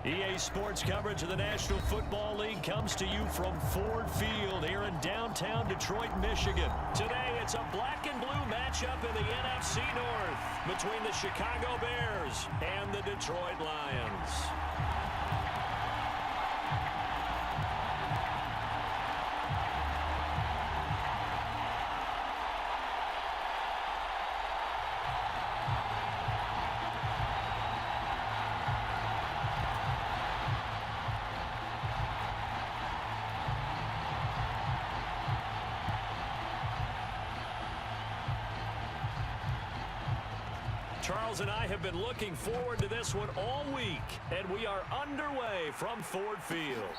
EA Sports coverage of the National Football League comes to you from Ford Field here in downtown Detroit, Michigan. Today, it's a black and blue matchup in the NFC North between the Chicago Bears and the Detroit Lions. Charles and I have been looking forward to this one all week, and we are underway from Ford Field.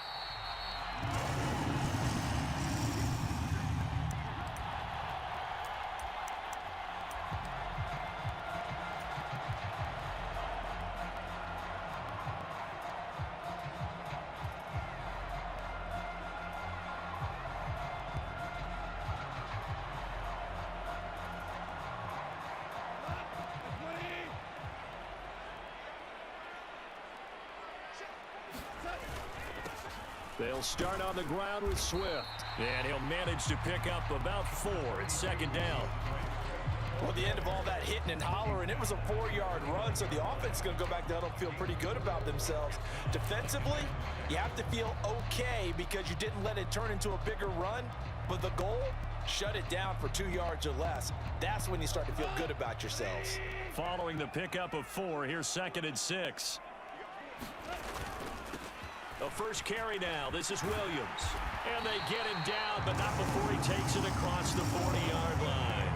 They'll start on the ground with Swift. And he'll manage to pick up about 4. It's second down. Well, at the end of all that hitting and hollering, it was a 4-yard run, so the offense is going to go back down and feel pretty good about themselves. Defensively, you have to feel okay because you didn't let it turn into a bigger run, but the goal, shut it down for 2 yards or less. That's when you start to feel good about yourselves. Following the pickup of 4, here's second and 6. The first carry now. This is Williams. And they get him down, but not before he takes it across the 40-yard line.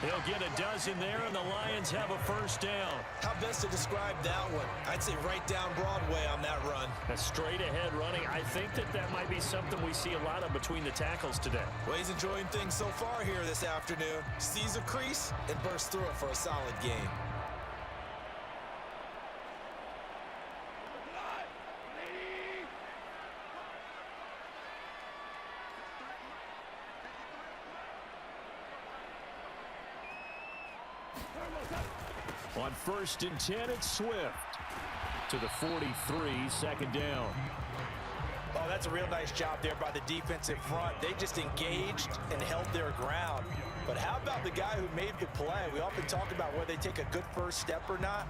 He'll get a dozen there, and the Lions have a first down. How best to describe that one? I'd say right down Broadway on that run. A straight-ahead running. I think that might be something we see a lot of between the tackles today. Well, he's enjoying things so far here this afternoon. Sees a crease and bursts through it for a solid game. On 1st and 10, it's Swift to the 43, second down. Oh, that's a real nice job there by the defensive front. They just engaged and held their ground. But how about the guy who made the play? We often talk about whether they take a good first step or not.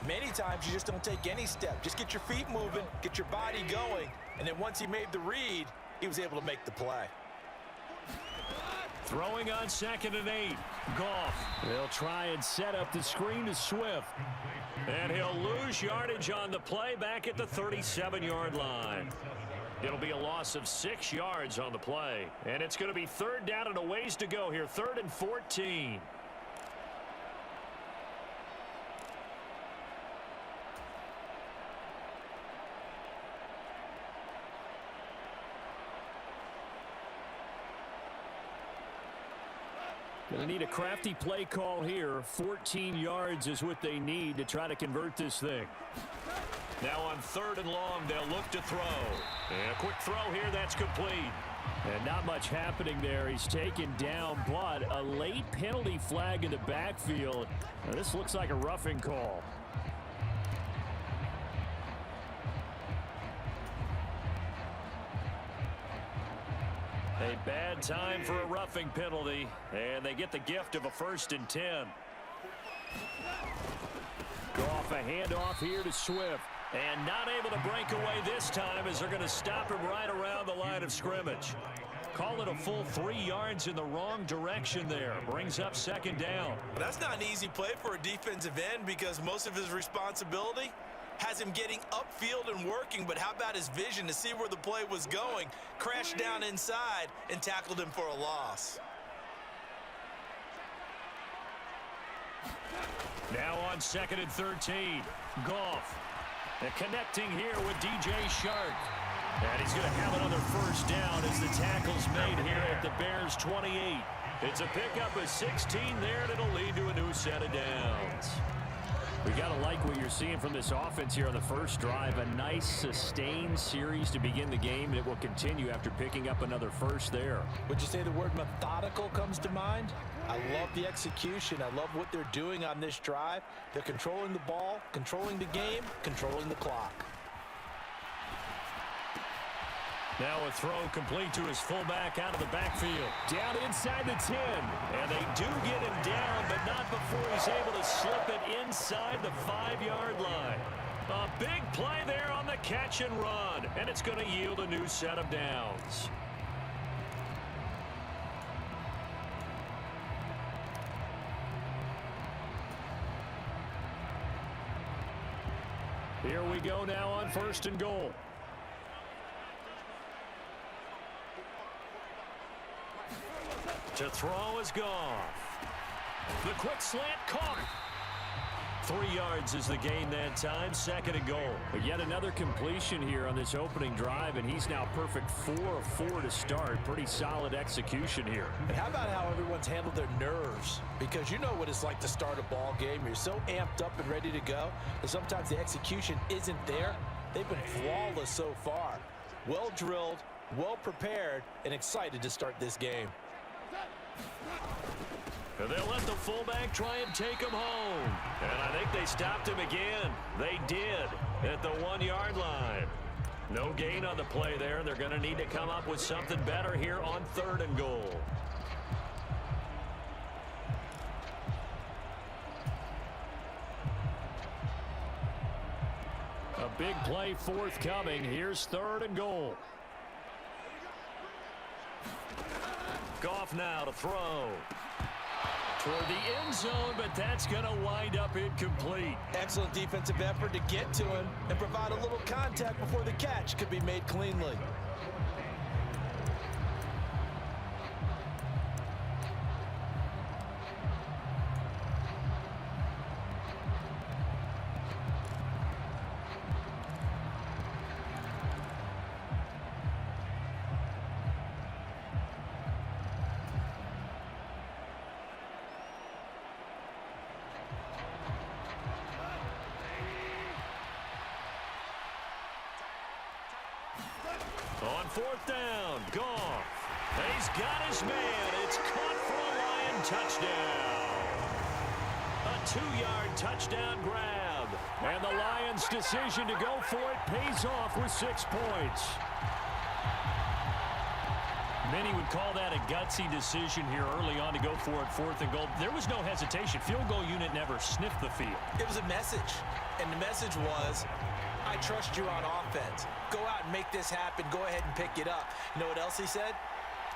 Many times you just don't take any step. Just get your feet moving, get your body going, and then once he made the read, he was able to make the play. Throwing on 2nd and 8. Goff. They'll try and set up the screen to Swift. And he'll lose yardage on the play back at the 37-yard line. It'll be a loss of 6 yards on the play. And it's going to be 3rd down and a ways to go here. 3rd and 14. Going to need a crafty play call here. 14 yards is what they need to try to convert this thing. Now on 3rd and long, they'll look to throw. And a quick throw here, that's complete. And not much happening there. He's taken down, but a late penalty flag in the backfield. Now, this looks like a roughing call. A bad time for a roughing penalty, and they get the gift of a 1st and 10. Goff a handoff here to Swift. And not able to break away this time as they're going to stop him right around the line of scrimmage. Call it a full 3 yards in the wrong direction there. Brings up 2nd down. Well, that's not an easy play for a defensive end because most of his responsibility has him getting upfield and working, but how about his vision to see where the play was going? Crashed down inside and tackled him for a loss. Now on 2nd and 13. Goff. And connecting here with DJ Shark. And he's going to have another 1st down as the tackle's made here at the Bears' 28. It's a pickup of 16 there, and it'll lead to a new set of downs. We got to like what you're seeing from this offense here on the first drive. A nice, sustained series to begin the game that will continue after picking up another 1st there. Would you say the word methodical comes to mind? I love the execution. I love what they're doing on this drive. They're controlling the ball, controlling the game, controlling the clock. Now a throw complete to his fullback out of the backfield. Down inside the 10. And they do get him down, but not before he's able to slip it inside the 5-yard line. A big play there on the catch and run. And it's going to yield a new set of downs. Here we go now on 1st and goal. To throw is Goff. The quick slant caught. 3 yards is the gain that time. 2nd and goal. But yet another completion here on this opening drive, and he's now perfect 4 of 4 to start. Pretty solid execution here. And how about how everyone's handled their nerves? Because you know what it's like to start a ball game. You're so amped up and ready to go that sometimes the execution isn't there. They've been flawless so far. Well drilled, well prepared, and excited to start this game. And they'll let the fullback try and take him home. And I think they stopped him again. They did at the 1-yard line. No gain on the play there. They're going to need to come up with something better here on 3rd and goal. A big play forthcoming. Here's 3rd and goal. Goff now to throw. Toward the end zone, but that's going to wind up incomplete. Excellent defensive effort to get to him and provide a little contact before the catch could be made cleanly. On 4th down, Goff. He's got his man. It's caught for a Lion touchdown. A 2-yard touchdown grab. And the Lions' decision to go for it pays off with 6 points. Many would call that a gutsy decision here early on to go for it 4th and goal. There was no hesitation. Field goal unit never sniffed the field. It was a message, and the message was, I trust you on offense. Go out and make this happen. Go ahead and pick it up. You know what else he said?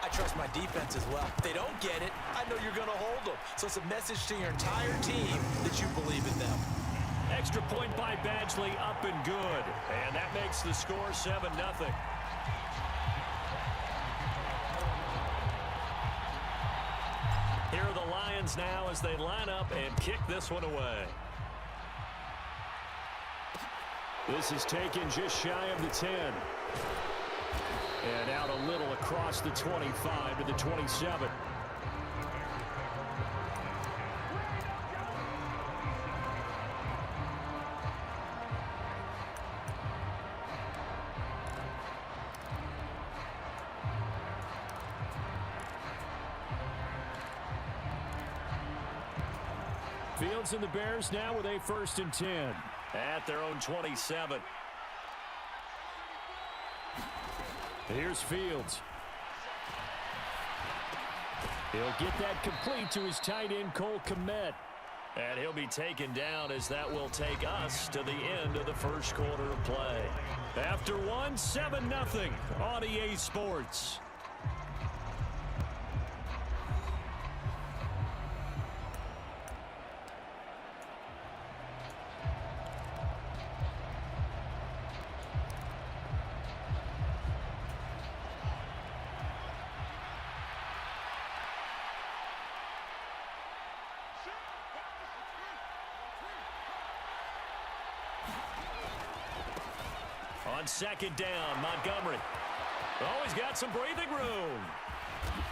I trust my defense as well. If they don't get it, I know you're going to hold them. So it's a message to your entire team that you believe in them. Extra point by Badgley, up and good. And that makes the score 7-0. Here are the Lions now as they line up and kick this one away. This is taken just shy of the 10. And out a little across the 25 to the 27. Fields and the Bears now with a 1st and 10 at their own 27. Here's Fields. He'll get that complete to his tight end, Cole Kmet. And he'll be taken down as that will take us to the end of the first quarter of play. After one, 7-0 on EA Sports. On 2nd down, Montgomery. Oh, he's got some breathing room.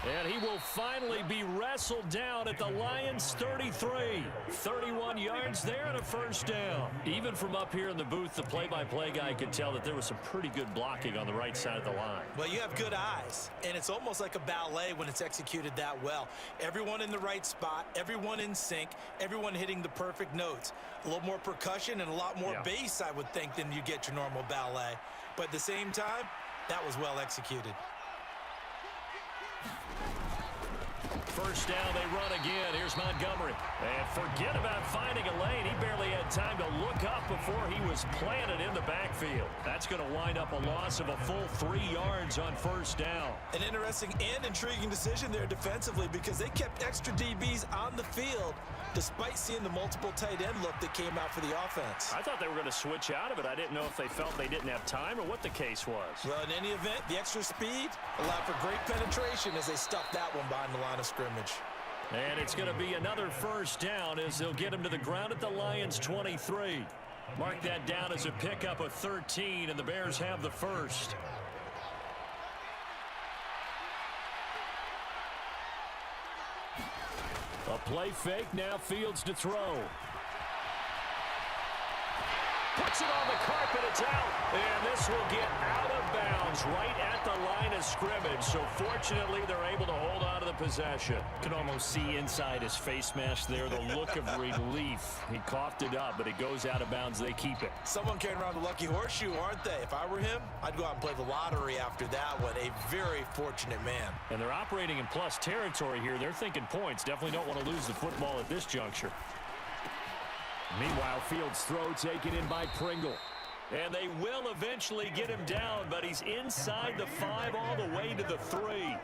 And he will finally be wrestled down at the Lions' 33. 31 yards there and a 1st down. Even from up here in the booth, the play-by-play guy could tell that there was some pretty good blocking on the right side of the line. Well, you have good eyes, and it's almost like a ballet when it's executed that well. Everyone in the right spot, everyone in sync, everyone hitting the perfect notes. A little more percussion and a lot more bass, I would think, than you get your normal ballet. But at the same time, that was well executed. 1st down, they run again. Here's Montgomery. And forget about finding a lane. He barely had time to look up before he was planted in the backfield. That's going to wind up a loss of a full 3 yards on 1st down. An interesting and intriguing decision there defensively because they kept extra DBs on the field despite seeing the multiple tight end look that came out for the offense. I thought they were going to switch out of it. I didn't know if they felt they didn't have time or what the case was. Well, in any event, the extra speed allowed for great penetration as they stuffed that one behind the line of scrimmage. And it's going to be another 1st down as they'll get him to the ground at the Lions' 23. Mark that down as a pickup of 13, and the Bears have the 1st. A play fake, now Fields to throw. Puts it on the carpet, it's out. And this will get out of bounds right at the line of scrimmage. So fortunately, they're able to hold on to the possession. You can almost see inside his face mask there the look of relief. He coughed it up, but it goes out of bounds. They keep it. Someone carrying around the lucky horseshoe, aren't they? If I were him, I'd go out and play the lottery after that one. A very fortunate man. And they're operating in plus territory here. They're thinking points. Definitely don't want to lose the football at this juncture. Meanwhile, Fields' throw taken in by Pringle. And they will eventually get him down, but he's inside the 5 all the way to the 3.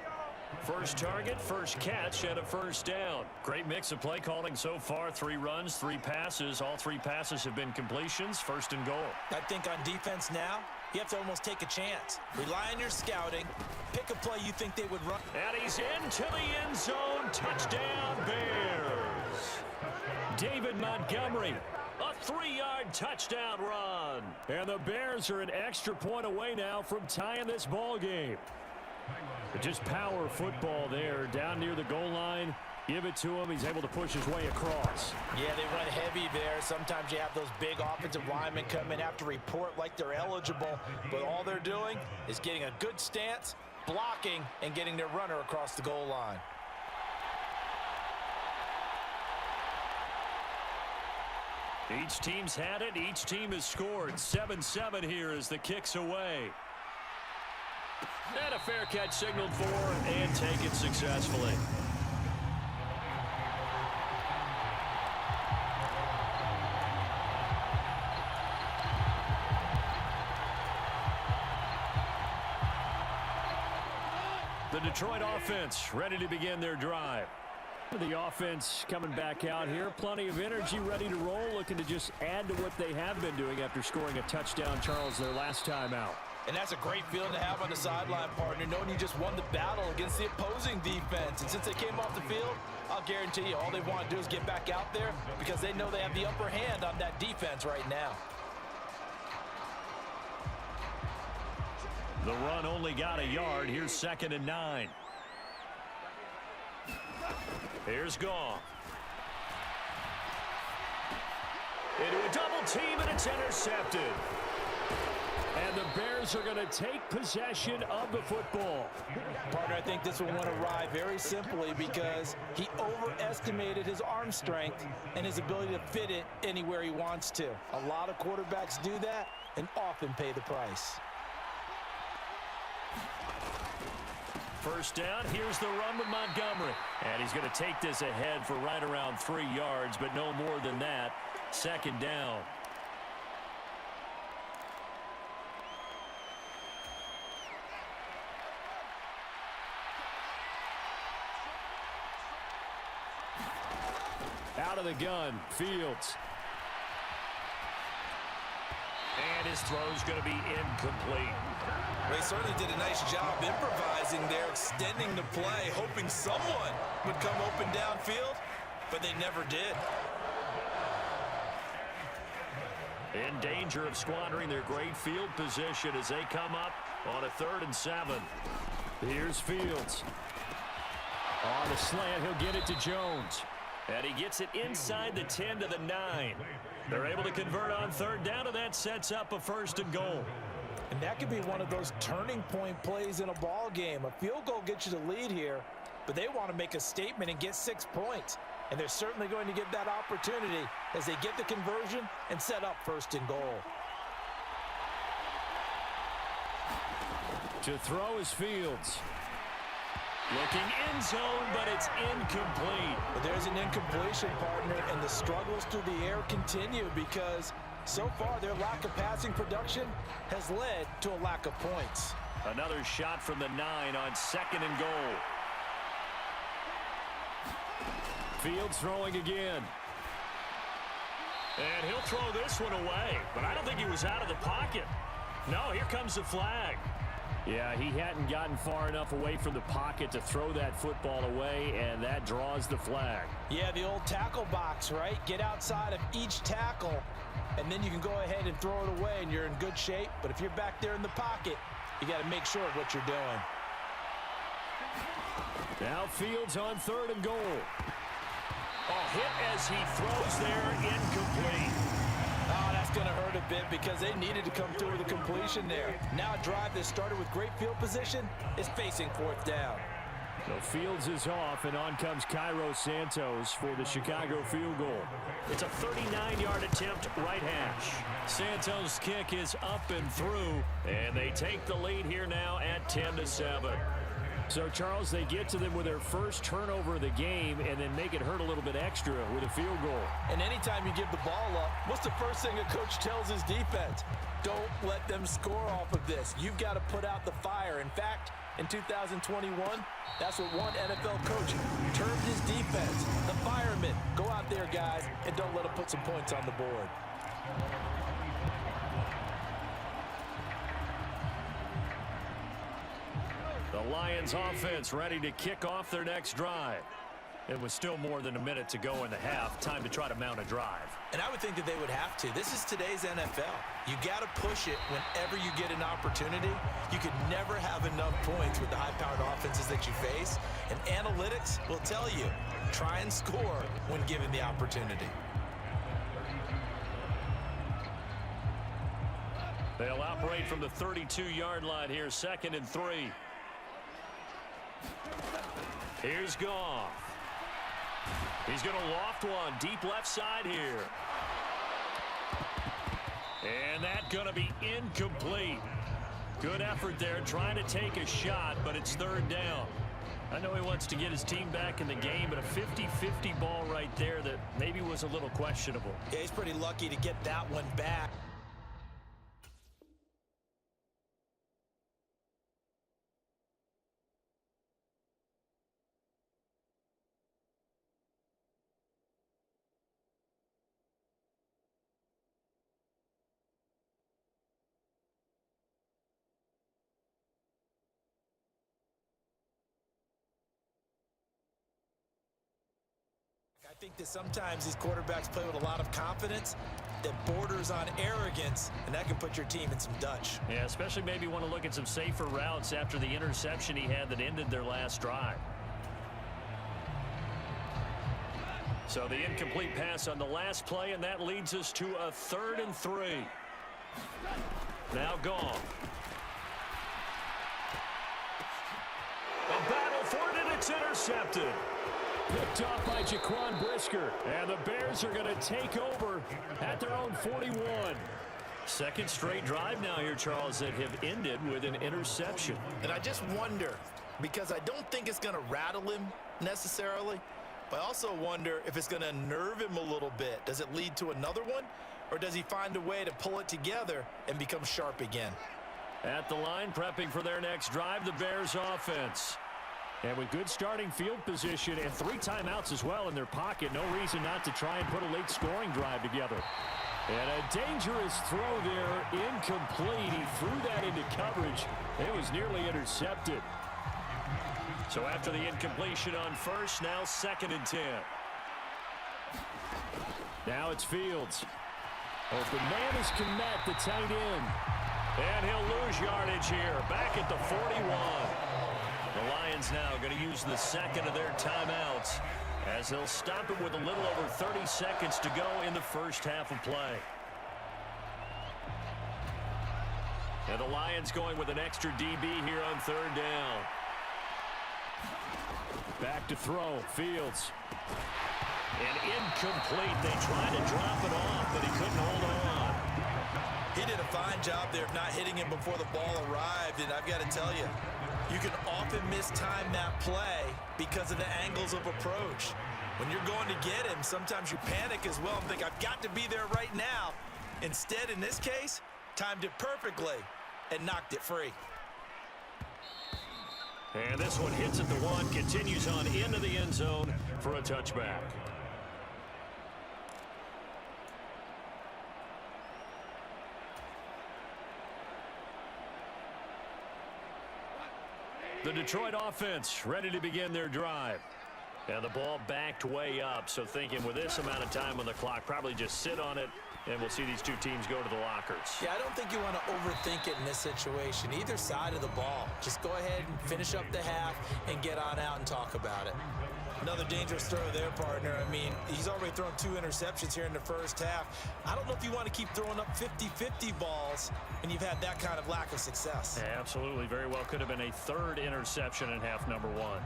First target, first catch, and a 1st down. Great mix of play calling so far. 3 runs, 3 passes. All 3 passes have been completions. 1st and goal. I think on defense now, you have to almost take a chance. Rely on your scouting. Pick a play you think they would run. And he's into the end zone. Touchdown, Bears. David Montgomery, a 3-yard touchdown run. And the Bears are an extra point away now from tying this ball game. But just power football there down near the goal line. Give it to him. He's able to push his way across. Yeah, they run heavy there. Sometimes you have those big offensive linemen come in, have to report like they're eligible. But all they're doing is getting a good stance, blocking, and getting their runner across the goal line. Each team's had it. Each team has scored. 7-7 here as the kick's away. And a fair catch signaled for and taken successfully. The Detroit offense ready to begin their drive. The offense coming back out here. Plenty of energy, ready to roll, looking to just add to what they have been doing after scoring a touchdown, Charles, their last time out. And that's a great feeling to have on the sideline, partner, knowing you just won the battle against the opposing defense. And since they came off the field, I'll guarantee you all they want to do is get back out there because they know they have the upper hand on that defense right now. The run only got a yard. Here's 2nd and 9. Here's Goff. Into a double team, and it's intercepted. And the Bears are going to take possession of the football. Partner, I think this one went awry very simply because he overestimated his arm strength and his ability to fit it anywhere he wants to. A lot of quarterbacks do that and often pay the price. First down, here's the run with Montgomery. And he's going to take this ahead for right around 3 yards, but no more than that. 2nd down. Out of the gun, Fields. And his throw's going to be incomplete. They certainly did a nice job improvising there, extending the play, hoping someone would come open downfield, but they never did. In danger of squandering their great field position as they come up on a 3rd and 7. Here's Fields. On the slant, he'll get it to Jones. And he gets it inside the 10 to the 9. They're able to convert on 3rd down, and that sets up a 1st and goal. And that could be one of those turning point plays in a ball game. A field goal gets you the lead here, but they want to make a statement and get 6 points. And they're certainly going to get that opportunity as they get the conversion and set up 1st and goal. To throw is Fields. Looking end zone, but it's incomplete. But there's an incompletion, partner, and the struggles through the air continue because so far their lack of passing production has led to a lack of points. Another shot from the 9 on 2nd and goal. Fields throwing again. And he'll throw this one away, but I don't think he was out of the pocket. No, here comes the flag. Yeah, he hadn't gotten far enough away from the pocket to throw that football away, and that draws the flag. Yeah, the old tackle box, right? Get outside of each tackle, and then you can go ahead and throw it away, and you're in good shape. But if you're back there in the pocket, you got to make sure of what you're doing. Now Fields on 3rd and goal. A hit as he throws there, incomplete. Oh, that's going to hurt a bit because they needed to come through with a completion there. Now a drive that started with great field position is facing 4th down. So Fields is off, and on comes Cairo Santos for the Chicago field goal. It's a 39-yard attempt, right hash. Santos' kick is up and through, and they take the lead here now at 10-7. So, Charles, they get to them with their first turnover of the game and then make it hurt a little bit extra with a field goal. And anytime you give the ball up, what's the first thing a coach tells his defense? Don't let them score off of this. You've got to put out the fire. In fact, in 2021, that's what one NFL coach termed his defense. The firemen. Go out there, guys, and don't let them put some points on the board. The Lions offense ready to kick off their next drive. It was still more than a minute to go in the half. Time to try to mount a drive. And I would think that they would have to. This is today's NFL. You got to push it whenever you get an opportunity. You could never have enough points with the high-powered offenses that you face. And analytics will tell you, try and score when given the opportunity. They'll operate from the 32-yard line here, 2nd and 3. Here's Goff. He's going to loft one deep left side here. And that's going to be incomplete. Good effort there trying to take a shot, but it's third down. I know he wants to get his team back in the game, but a 50-50 ball right there that maybe was a little questionable. Yeah, he's pretty lucky to get that one back. I think that sometimes these quarterbacks play with a lot of confidence that borders on arrogance, and that can put your team in some Dutch. Yeah, especially maybe want to look at some safer routes after the interception he had that ended their last drive. So the incomplete pass on the last play, and that leads us to a 3rd and 3. Now gone. A battle for it, and it's intercepted. Picked off by Jaquan Brisker. And the Bears are going to take over at their own 41. Second straight drive now here, Charles, that have ended with an interception. And I just wonder, because I don't think it's going to rattle him necessarily, but I also wonder if it's going to unnerve him a little bit. Does it lead to another one, or does he find a way to pull it together and become sharp again? At the line, prepping for their next drive, the Bears offense. And with good starting field position and 3 timeouts as well in their pocket, no reason not to try and put a late scoring drive together. And a dangerous throw there, incomplete. He threw that into coverage. It was nearly intercepted. So after the incompletion on first, now 2nd and 10. Now it's Fields. Open man is Kmet, the tight end. And he'll lose yardage here, back at the 41. The Lions now going to use the 2nd of their timeouts as they'll stop it with a little over 30 seconds to go in the first half of play. And the Lions going with an extra DB here on 3rd down. Back to throw, Fields. And incomplete. They tried to drop it off, but he couldn't hold on. He did a fine job there of not hitting him before the ball arrived, and I've got to tell you, you can often mistime that play because of the angles of approach. When you're going to get him, sometimes you panic as well and think, I've got to be there right now. Instead, in this case, timed it perfectly and knocked it free. And this one hits at the 1, continues on into the end zone for a touchback. The Detroit offense ready to begin their drive. And the ball backed way up, so thinking with this amount of time on the clock, probably just sit on it, and we'll see these two teams go to the lockers. Yeah, I don't think you want to overthink it in this situation. Either side of the ball. Just go ahead and finish up the half and get on out and talk about it. Another dangerous throw there, partner. I mean, he's already thrown 2 interceptions here in the first half. I don't know if you want to keep throwing up 50-50 balls when you've had that kind of lack of success. Yeah, absolutely. Very well could have been a 3rd interception in half number 1.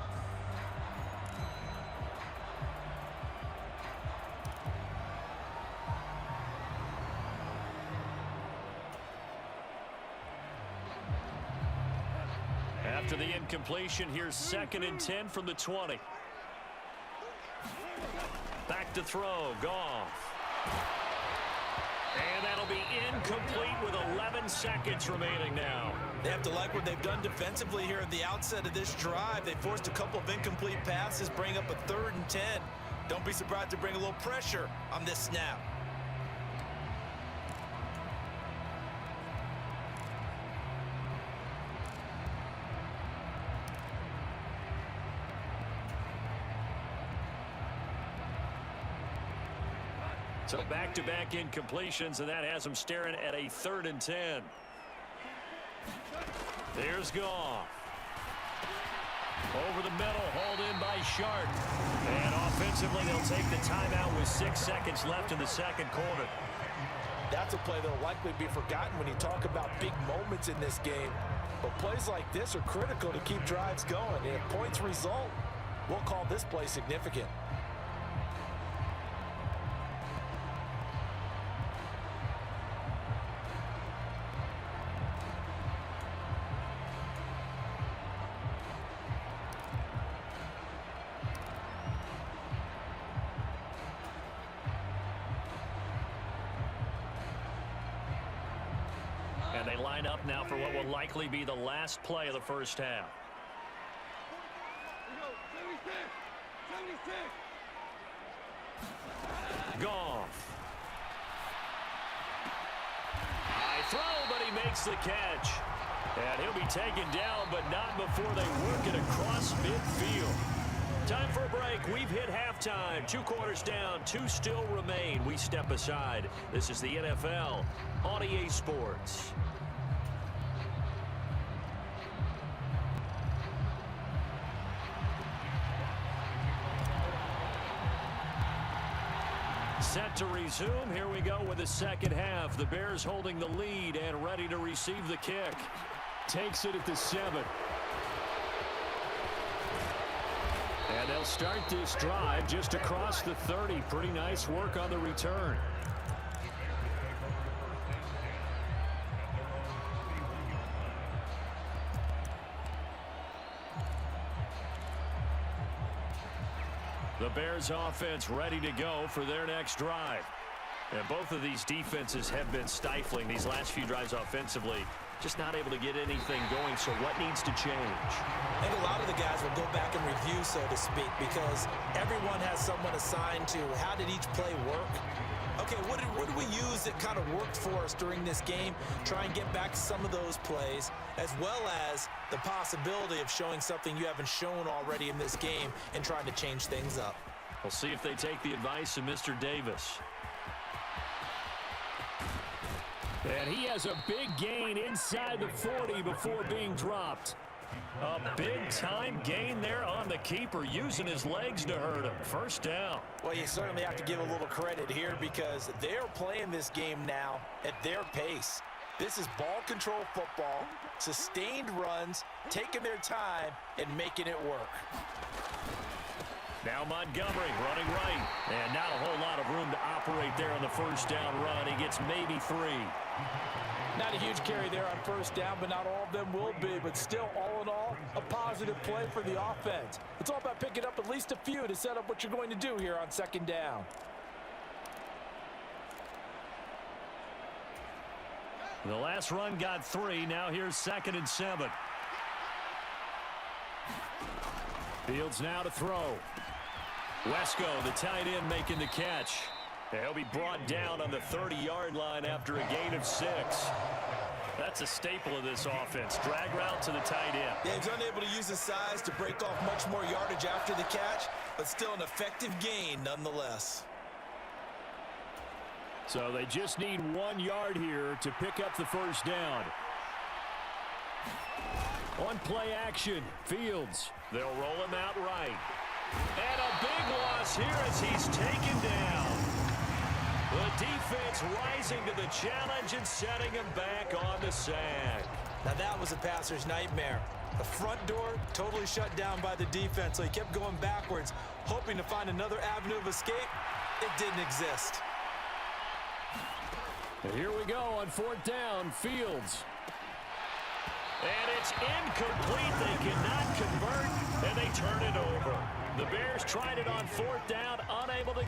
After the incompletion, here's 2nd and 10 from the 20. Back to throw, Goff. And that'll be incomplete with 11 seconds remaining now. They have to like what they've done defensively here at the outset of this drive. They forced a couple of incomplete passes, bring up a 3rd and 10. Don't be surprised to bring a little pressure on this snap. So back-to-back incompletions, and that has them staring at a 3rd and 10. There's Goff. Over the middle, hauled in by Sharp. And offensively, they'll take the timeout with 6 seconds left in the 2nd quarter. That's a play that will likely be forgotten when you talk about big moments in this game. But plays like this are critical to keep drives going. And if points result, we'll call this play significant. They line up now for what will likely be the last play of the first half. Goff. High throw, but he makes the catch. And he'll be taken down, but not before they work it across midfield. Time for a break. We've hit halftime. 2 quarters down, 2 still remain. We step aside. This is the NFL on EA Sports. Set to resume. Here we go with the second half. The Bears holding the lead and ready to receive the kick. Takes it at the 7. And they'll start this drive just across the 30. Pretty nice work on the return. The Bears offense ready to go for their next drive. And both of these defenses have been stifling these last few drives offensively. Just not able to get anything going, so what needs to change? I think a lot of the guys will go back and review, so to speak, because everyone has someone assigned to how did each play work. Okay, what did we use that kind of worked for us during this game? Try and get back some of those plays, as well as the possibility of showing something you haven't shown already in this game and trying to change things up. We'll see if they take the advice of Mr. Davis. And he has a big gain inside the 40 before being dropped. A big-time gain there on the keeper, using his legs to hurt him. First down. Well, you certainly have to give a little credit here because they're playing this game now at their pace. This is ball control football, sustained runs, taking their time, and making it work. Now Montgomery running right. And not a whole lot of room to operate there on the first down run. He gets maybe 3. Not a huge carry there on first down, but not all of them will be. But still, all in all, a positive play for the offense. It's all about picking up at least a few to set up what you're going to do here on second down. The last run got 3. Now here's 2nd and 7. Fields now to throw. Wesco, the tight end, making the catch. He'll be brought down on the 30-yard line after a gain of 6. That's a staple of this offense. Drag route to the tight end. Yeah, he's unable to use his size to break off much more yardage after the catch, but still an effective gain nonetheless. So they just need 1 yard here to pick up the first down. On play action, Fields. They'll roll him out right. And a big loss here as he's taken down. The defense rising to the challenge and setting him back on the sack. Now that was a passer's nightmare. The front door totally shut down by the defense, so he kept going backwards, hoping to find another avenue of escape. It didn't exist. And here we go on 4th down, Fields. And it's incomplete. They cannot convert, and they turn it over. The Bears tried it on 4th down, unable to...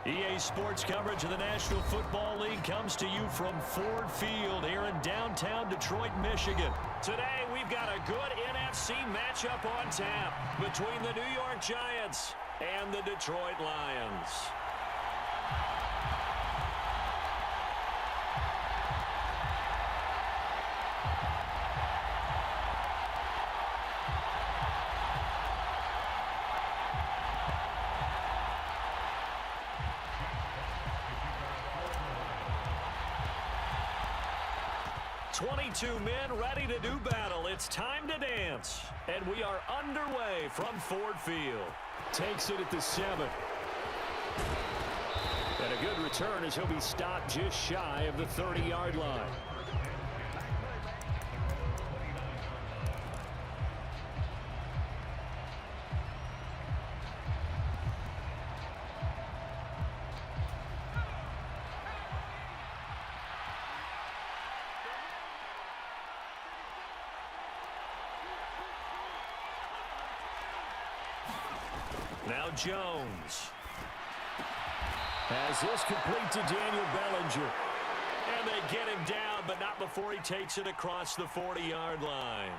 EA Sports coverage of the National Football League comes to you from Ford Field here in downtown Detroit, Michigan. Today, we've got a good NFC matchup on tap between the New York Giants and the Detroit Lions. "22 men ready to do battle. It's time to dance." And we are underway from Ford Field. Takes it at the 7. And a good return as he'll be stopped just shy of the 30-yard line. Now Jones has this complete to Daniel Bellinger. And they get him down, but not before he takes it across the 40-yard line.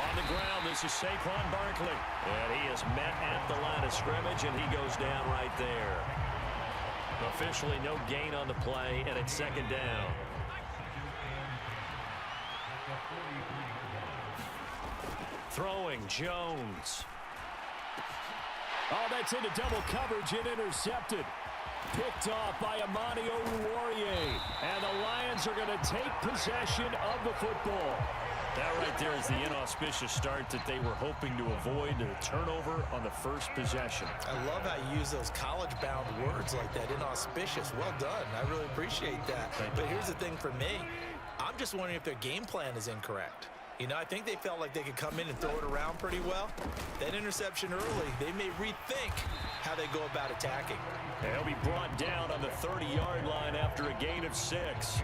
On the ground, this is Saquon Barkley. And he is met at the line of scrimmage, and he goes down right there. Officially no gain on the play, and it's second down. Throwing, Jones. Oh, that's into double coverage and intercepted. Picked off by Amani Oruwariye. And the Lions are going to take possession of the football. That right there is the inauspicious start that they were hoping to avoid, a turnover on the first possession. I love how you use those college-bound words like that, inauspicious. Well done. I really appreciate that. But here's the thing for me. I'm just wondering if their game plan is incorrect. You know, I think they felt like they could come in and throw it around pretty well. That interception early, they may rethink how they go about attacking. They'll be brought down on the 30-yard line after a gain of 6.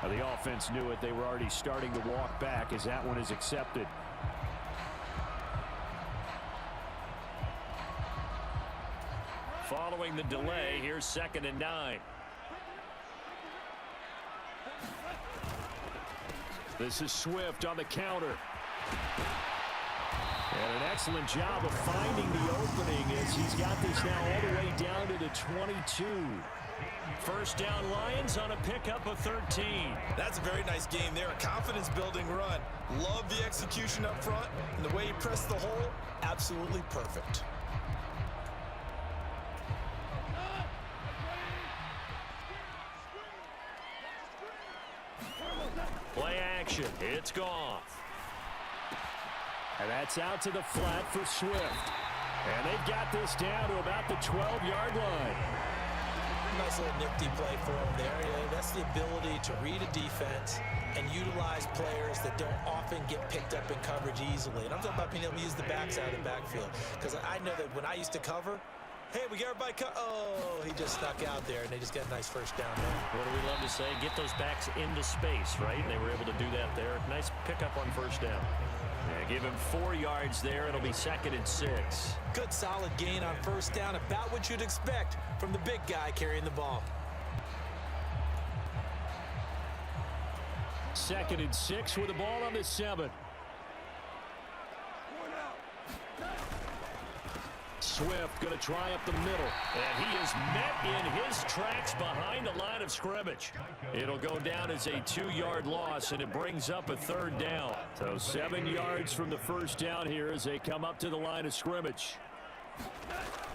The offense knew it. They were already starting to walk back as that one is accepted. Following the delay, here's 2nd and 9. This is Swift on the counter. And an excellent job of finding the opening as he's got this now all the way down to the 22. First down, Lions on a pickup of 13. That's a very nice game there. A confidence-building run. Love the execution up front. And the way he pressed the hole, absolutely perfect. Play action. It's Goff. And that's out to the flat for Swift. And they've got this down to about the 12-yard line. Nice little nifty play for him there. Yeah, that's the ability to read a defense and utilize players that don't often get picked up in coverage easily. And I'm talking about being able to use the backside of the backfield. Because I know that when I used to cover, hey, we got everybody oh, he just stuck out there, and they just got a nice first down there. What do we love to say? Get those backs into space, right? And they were able to do that there. Nice pickup on first down. Yeah, give him 4 yards there. It'll be 2nd and 6. Good solid gain on first down, about what you'd expect from the big guy carrying the ball. 2nd and 6 with the ball on the 7. Swift going to try up the middle. And he is met in his tracks behind the line of scrimmage. It'll go down as a 2-yard loss, and it brings up a 3rd down. So 7 yards from the first down here as they come up to the line of scrimmage.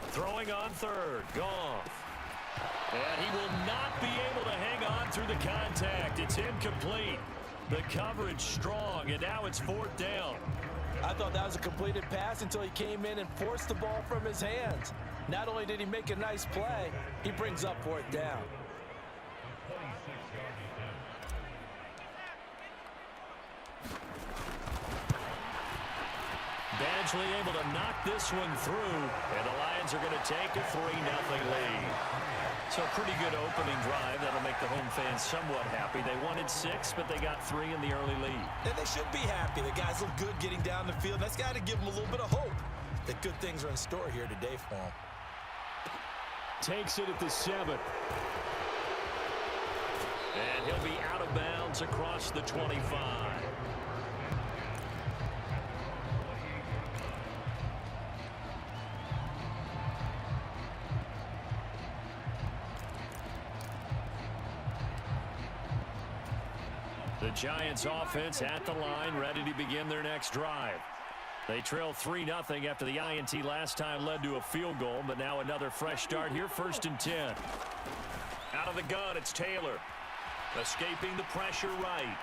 Throwing on 3rd. Goff. And he will not be able to hang on through the contact. It's incomplete. The coverage strong, and now it's 4th down. I thought that was a completed pass until he came in and forced the ball from his hands. Not only did he make a nice play, he brings up 4th down. Badgley able to knock this one through, and the Lions are going to take a 3-0 lead. So a pretty good opening drive. That'll make the home fans somewhat happy. They wanted 6, but they got 3 in the early lead. And they should be happy. The guys look good getting down the field. That's got to give them a little bit of hope that good things are in store here today for them. Takes it at the 7. And he'll be out of bounds across the 25. The Giants offense at the line, ready to begin their next drive. They trail 3-0 after the INT last time led to a field goal, but now another fresh start here, 1st and 10. Out of the gun, it's Taylor. Escaping the pressure right.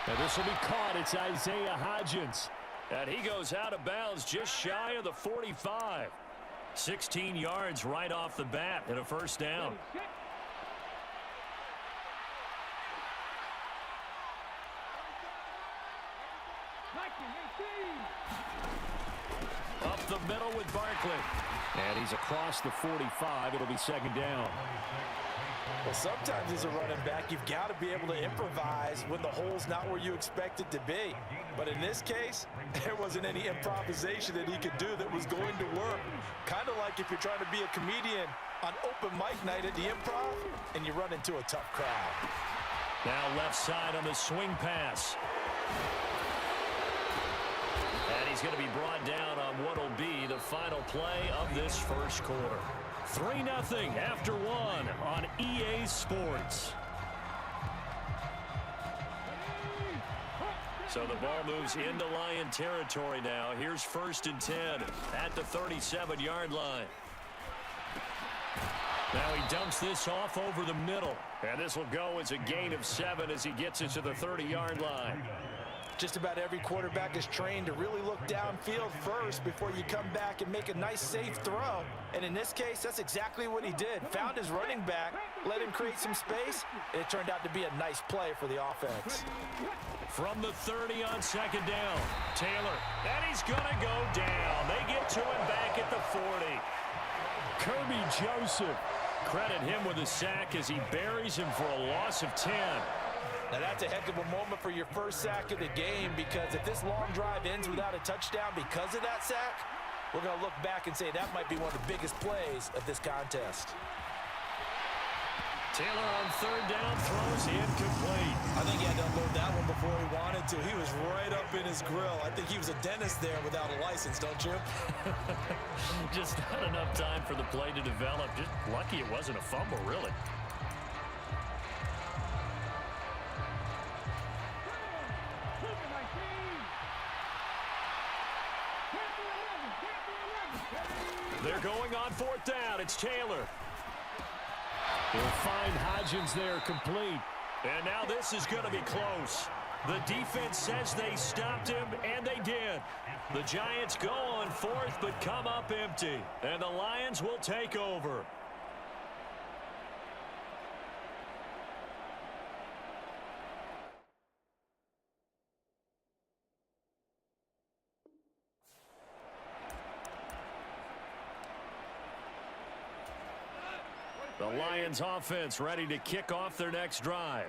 And this will be caught. It's Isaiah Hodgins. And he goes out of bounds just shy of the 45. 16 yards right off the bat and a 1st down. Up the middle with Barkley. And he's across the 45. It'll be 2nd down. Well, sometimes as a running back, you've got to be able to improvise when the hole's not where you expect it to be. But in this case, there wasn't any improvisation that he could do that was going to work. Kind of like if you're trying to be a comedian on open mic night at the Improv and you run into a tough crowd. Now left side on the swing pass. And he's going to be brought down on what will be the final play of this first quarter. 3-0 after 1 on EA Sports. So the ball moves into Lion territory now. Here's 1st and 10 at the 37-yard line. Now he dumps this off over the middle. And this will go as a gain of 7 as he gets it to the 30-yard line. Just about every quarterback is trained to really look downfield first before you come back and make a nice, safe throw. And in this case, that's exactly what he did. Found his running back, let him create some space, and it turned out to be a nice play for the offense. From the 30 on 2nd down, Taylor, and he's going to go down. They get to him back at the 40. Kirby Joseph, credit him with a sack as he buries him for a loss of 10. Now that's a heck of a moment for your first sack of the game, because if this long drive ends without a touchdown because of that sack, we're going to look back and say that might be one of the biggest plays of this contest. Taylor on 3rd down throws incomplete. I think he had to unload that one before he wanted to. He was right up in his grill. I think he was a dentist there without a license, don't you? Just not enough time for the play to develop. Just lucky it wasn't a fumble, really. They're going on 4th down. It's Taylor. He'll find Hodgins there complete. And now this is going to be close. The defense says they stopped him, and they did. The Giants go on 4th, but come up empty. And the Lions will take over. Lions offense ready to kick off their next drive.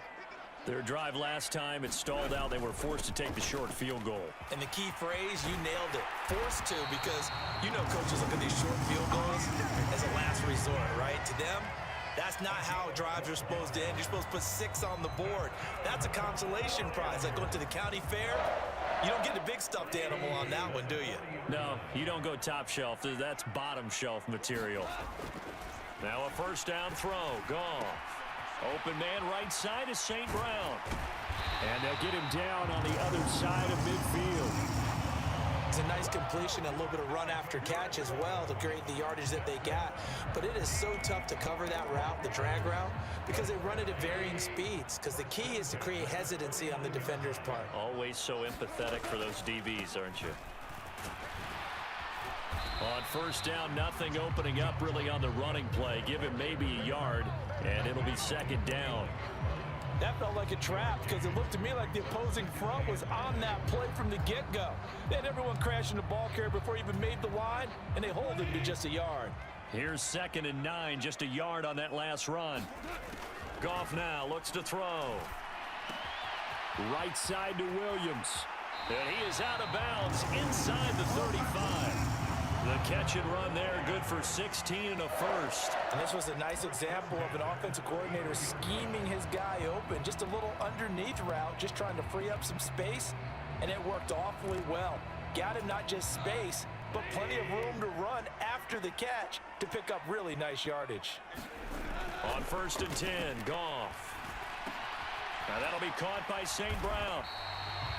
Their drive last time, it stalled out. They were forced to take the short field goal. And the key phrase, you nailed it. Forced to, because you know coaches look at these short field goals as a last resort, right? To them, that's not how drives are supposed to end. You're supposed to put 6 on the board. That's a consolation prize. Like going to the county fair, you don't get the big stuffed animal on that one, do you? No, you don't go top shelf. That's bottom shelf material. Now a first down throw. Goff. Open man right side is St. Brown. And they'll get him down on the other side of midfield. It's a nice completion and a little bit of run after catch as well to create the yardage that they got. But it is so tough to cover that route, the drag route, because they run it at varying speeds. Because the key is to create hesitancy on the defender's part. Always so empathetic for those DBs, aren't you? On first down, nothing opening up really on the running play. Give him maybe a yard, and it'll be second down. That felt like a trap because it looked to me like the opposing front was on that play from the get-go. They had everyone crashing the ball carrier before he even made the line, and they hold him to just a yard. Here's 2nd and 9, just a yard on that last run. Goff now looks to throw. Right side to Williams. And he is out of bounds inside the 35. The catch and run there, good for 16 and a first. And this was a nice example of an offensive coordinator scheming his guy open. Just a little underneath route, just trying to free up some space, and it worked awfully well. Got him not just space, but plenty of room to run after the catch to pick up really nice yardage. On 1st and 10, Goff. Now that'll be caught by St. Brown.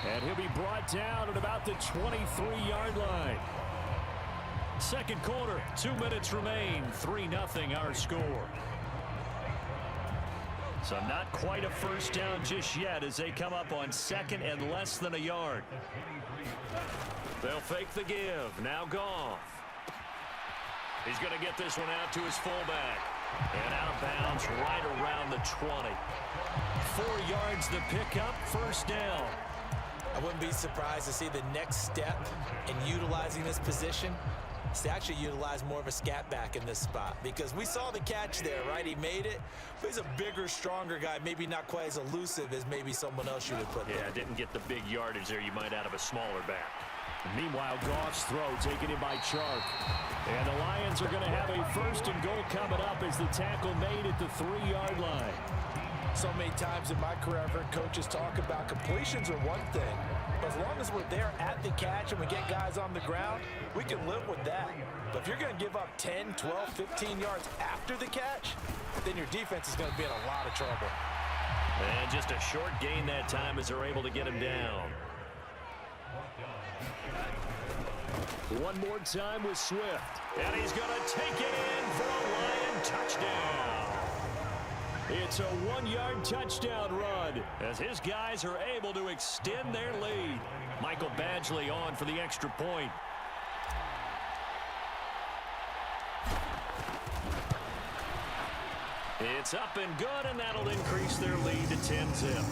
And he'll be brought down at about the 23-yard line. Second quarter, 2 minutes remain, 3-0 our score. So not quite a first down just yet as they come up on 2nd and less than a yard. They'll fake the give. Now Goff. He's going to get this one out to his fullback. And out of bounds right around the 20. 4 yards the pickup, first down. I wouldn't be surprised to see the next step in utilizing this position is to actually utilize more of a scat back in this spot, because we saw the catch there, right? He made it, but he's a bigger, stronger guy, maybe not quite as elusive as maybe someone else you would put there. Yeah, didn't get the big yardage there you might out of a smaller back. Meanwhile, Goff's throw taken in by Chark. And the Lions are going to have a 1st and goal coming up as the tackle made at the 3-yard line. So many times in my career, I've heard coaches talk about completions are one thing, but as long as we're there at the catch and we get guys on the ground, we can live with that. But if you're going to give up 10, 12, 15 yards after the catch, then your defense is going to be in a lot of trouble. And just a short gain that time as they're able to get him down. One more time with Swift. And he's going to take it in for a Lion touchdown. It's a 1-yard touchdown run as his guys are able to extend their lead. Michael Badgley on for the extra point. It's up and good, and that'll increase their lead to 10-zip.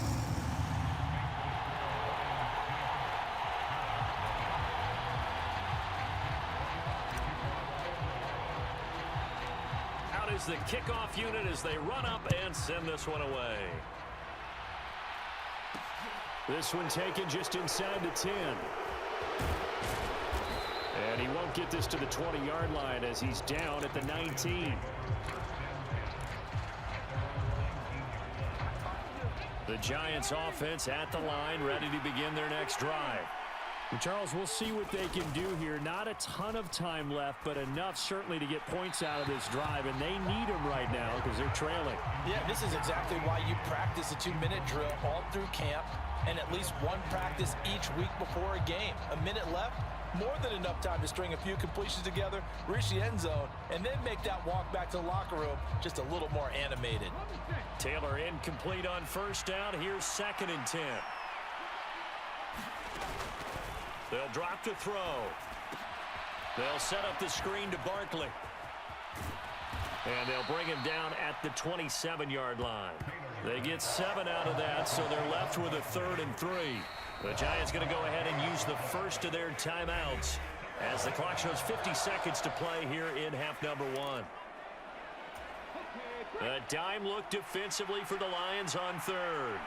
Is the kickoff unit as they run up and send this one away. This one taken just inside the 10. And he won't get this to the 20-yard line as he's down at the 19. The Giants offense at the line, ready to begin their next drive. And Charles, we'll see what they can do here. Not a ton of time left, but enough certainly to get points out of this drive, and they need them right now because they're trailing. Yeah, this is exactly why you practice a 2-minute drill all through camp and at least one practice each week before a game. A minute left, more than enough time to string a few completions together, reach the end zone, and then make that walk back to the locker room just a little more animated. Taylor incomplete on first down. Here's 2nd and 10. They'll drop to throw. They'll set up the screen to Barkley. And they'll bring him down at the 27-yard line. They get 7 out of that, so they're left with a 3rd and 3. The Giants going to go ahead and use the first of their timeouts as the clock shows 50 seconds to play here in half number 1. A dime look defensively for the Lions on third.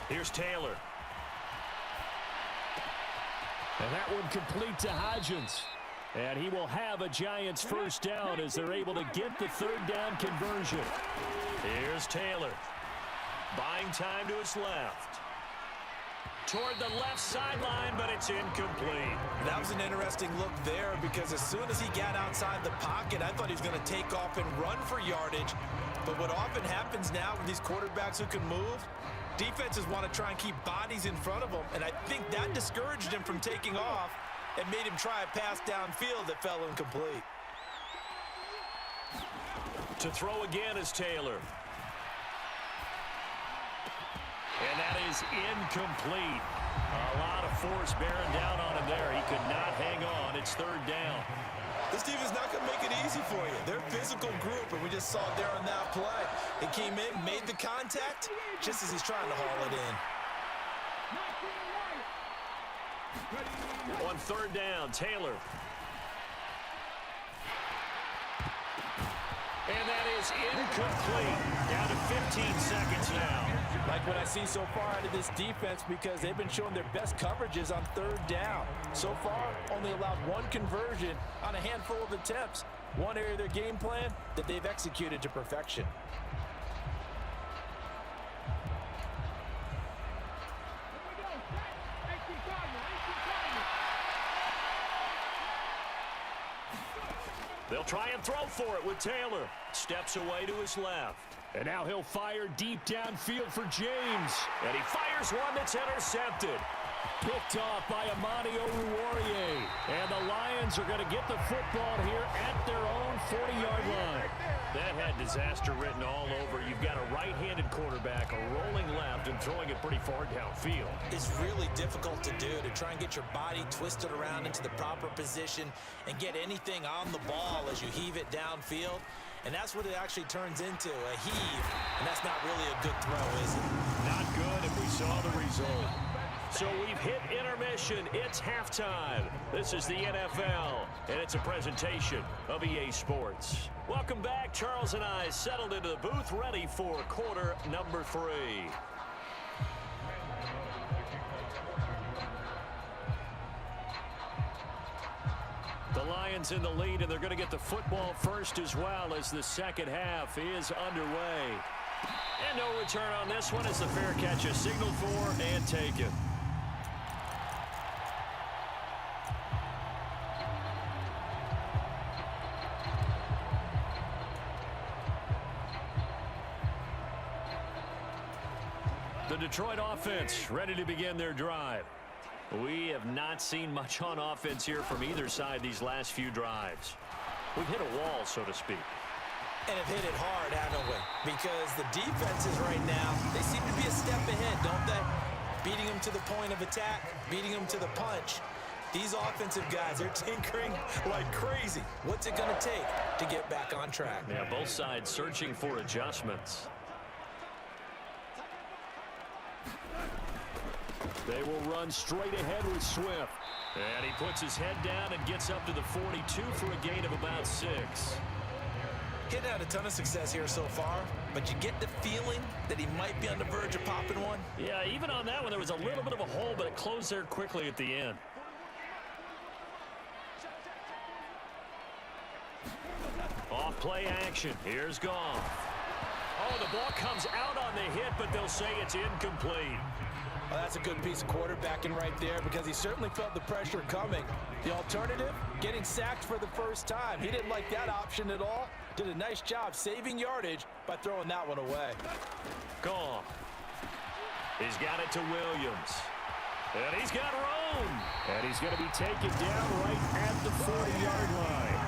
Here's Taylor. And that one complete to Hodgins. And he will have a Giants first down as they're able to get the third down conversion. Here's Taylor. Buying time to his left. Toward the left sideline, but it's incomplete. That was an interesting look there because as soon as he got outside the pocket, I thought he was going to take off and run for yardage. But what often happens now with these quarterbacks who can move, defenses want to try and keep bodies in front of them, and I think that discouraged him from taking off and made him try a pass downfield that fell incomplete. To throw again is Taylor. And that is incomplete. A lot of force bearing down on him there. He could not hang on. It's third down. This team is not going to make it easy for you. They're a physical group, and we just saw it there on that play. He came in, made the contact, just as he's trying to haul it in. On third down, Taylor. And that is incomplete. Down to 15 seconds now. Like what I see so far out of this defense because they've been showing their best coverages on third down. So far, only allowed one conversion on a handful of attempts. One area of their game plan that they've executed to perfection. They'll try and throw for it with Taylor. Steps away to his left. And now he'll fire deep downfield for James. And he fires one that's intercepted. Picked off by Amani Oruwariye. And the Lions are going to get the football here at their own 40-yard line. That had disaster written all over. You've got a right-handed quarterback, a rolling left, and throwing it pretty far downfield. It's really difficult to do, to try and get your body twisted around into the proper position and get anything on the ball as you heave it downfield. And that's what it actually turns into, a heave. And that's not really a good throw, is it? Not good, and we saw the result. So we've hit intermission. It's halftime. This is the NFL, and it's a presentation of EA Sports. Welcome back. Charles and I settled into the booth, ready for quarter number 3. The Lions in the lead, and they're going to get the football first as well as the second half is underway. And no return on this one as the fair catch is signaled for and taken. The Detroit offense ready to begin their drive. We have not seen much on offense here from either side these last few drives. We've hit a wall, so to speak. And have hit it hard, haven't we? Because the defenses right now, they seem to be a step ahead, don't they? Beating them to the point of attack, beating them to the punch. These offensive guys are tinkering like crazy. What's it going to take to get back on track? Yeah, both sides searching for adjustments. They will run straight ahead with Swift. And he puts his head down and gets up to the 42 for a gain of about 6. He's had a ton of success here so far, but you get the feeling that he might be on the verge of popping one. Yeah, even on that one, there was a little bit of a hole, but it closed there quickly at the end. Off play action. Here's Goff. Oh, the ball comes out on the hit, but they'll say it's incomplete. Well, that's a good piece of quarterbacking right there because he certainly felt the pressure coming. The alternative, getting sacked for the first time. He didn't like that option at all. Did a nice job saving yardage by throwing that one away. Goff. He's got it to Williams. And he's got room. And he's going to be taken down right at the 40-yard line.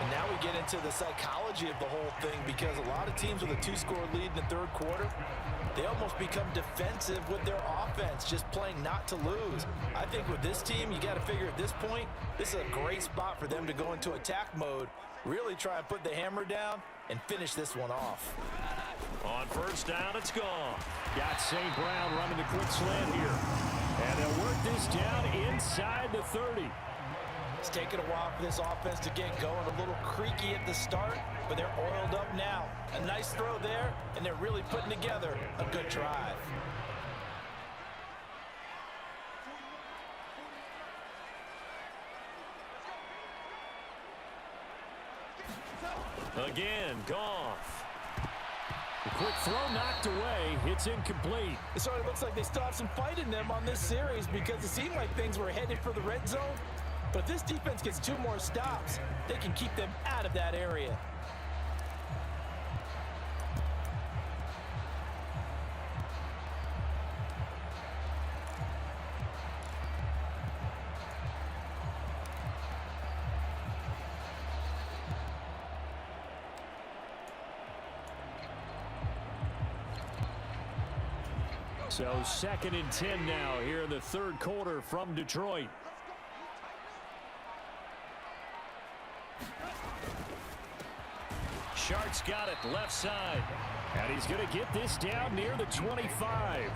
And now we get into the psychology of the whole thing because a lot of teams with a 2-score lead in the third quarter, they almost become defensive with their offense, just playing not to lose. I think with this team, you got to figure at this point, this is a great spot for them to go into attack mode, really try and put the hammer down and finish this one off. On first down, it's gone. Got St. Brown running the quick slant here. And they'll work this down inside the 30. It's taken a while for this offense to get going. A little creaky at the start, but they're oiled up now. A nice throw there, and they're really putting together a good drive. Again, Goff. The quick throw knocked away. It's incomplete. It sort of looks like they still have some fight in them on this series because it seemed like things were headed for the red zone. But if this defense gets 2 more stops, they can keep them out of that area. So 2nd and 10 now here in the third quarter from Detroit. Shark's got it left side. And he's going to get this down near the 25.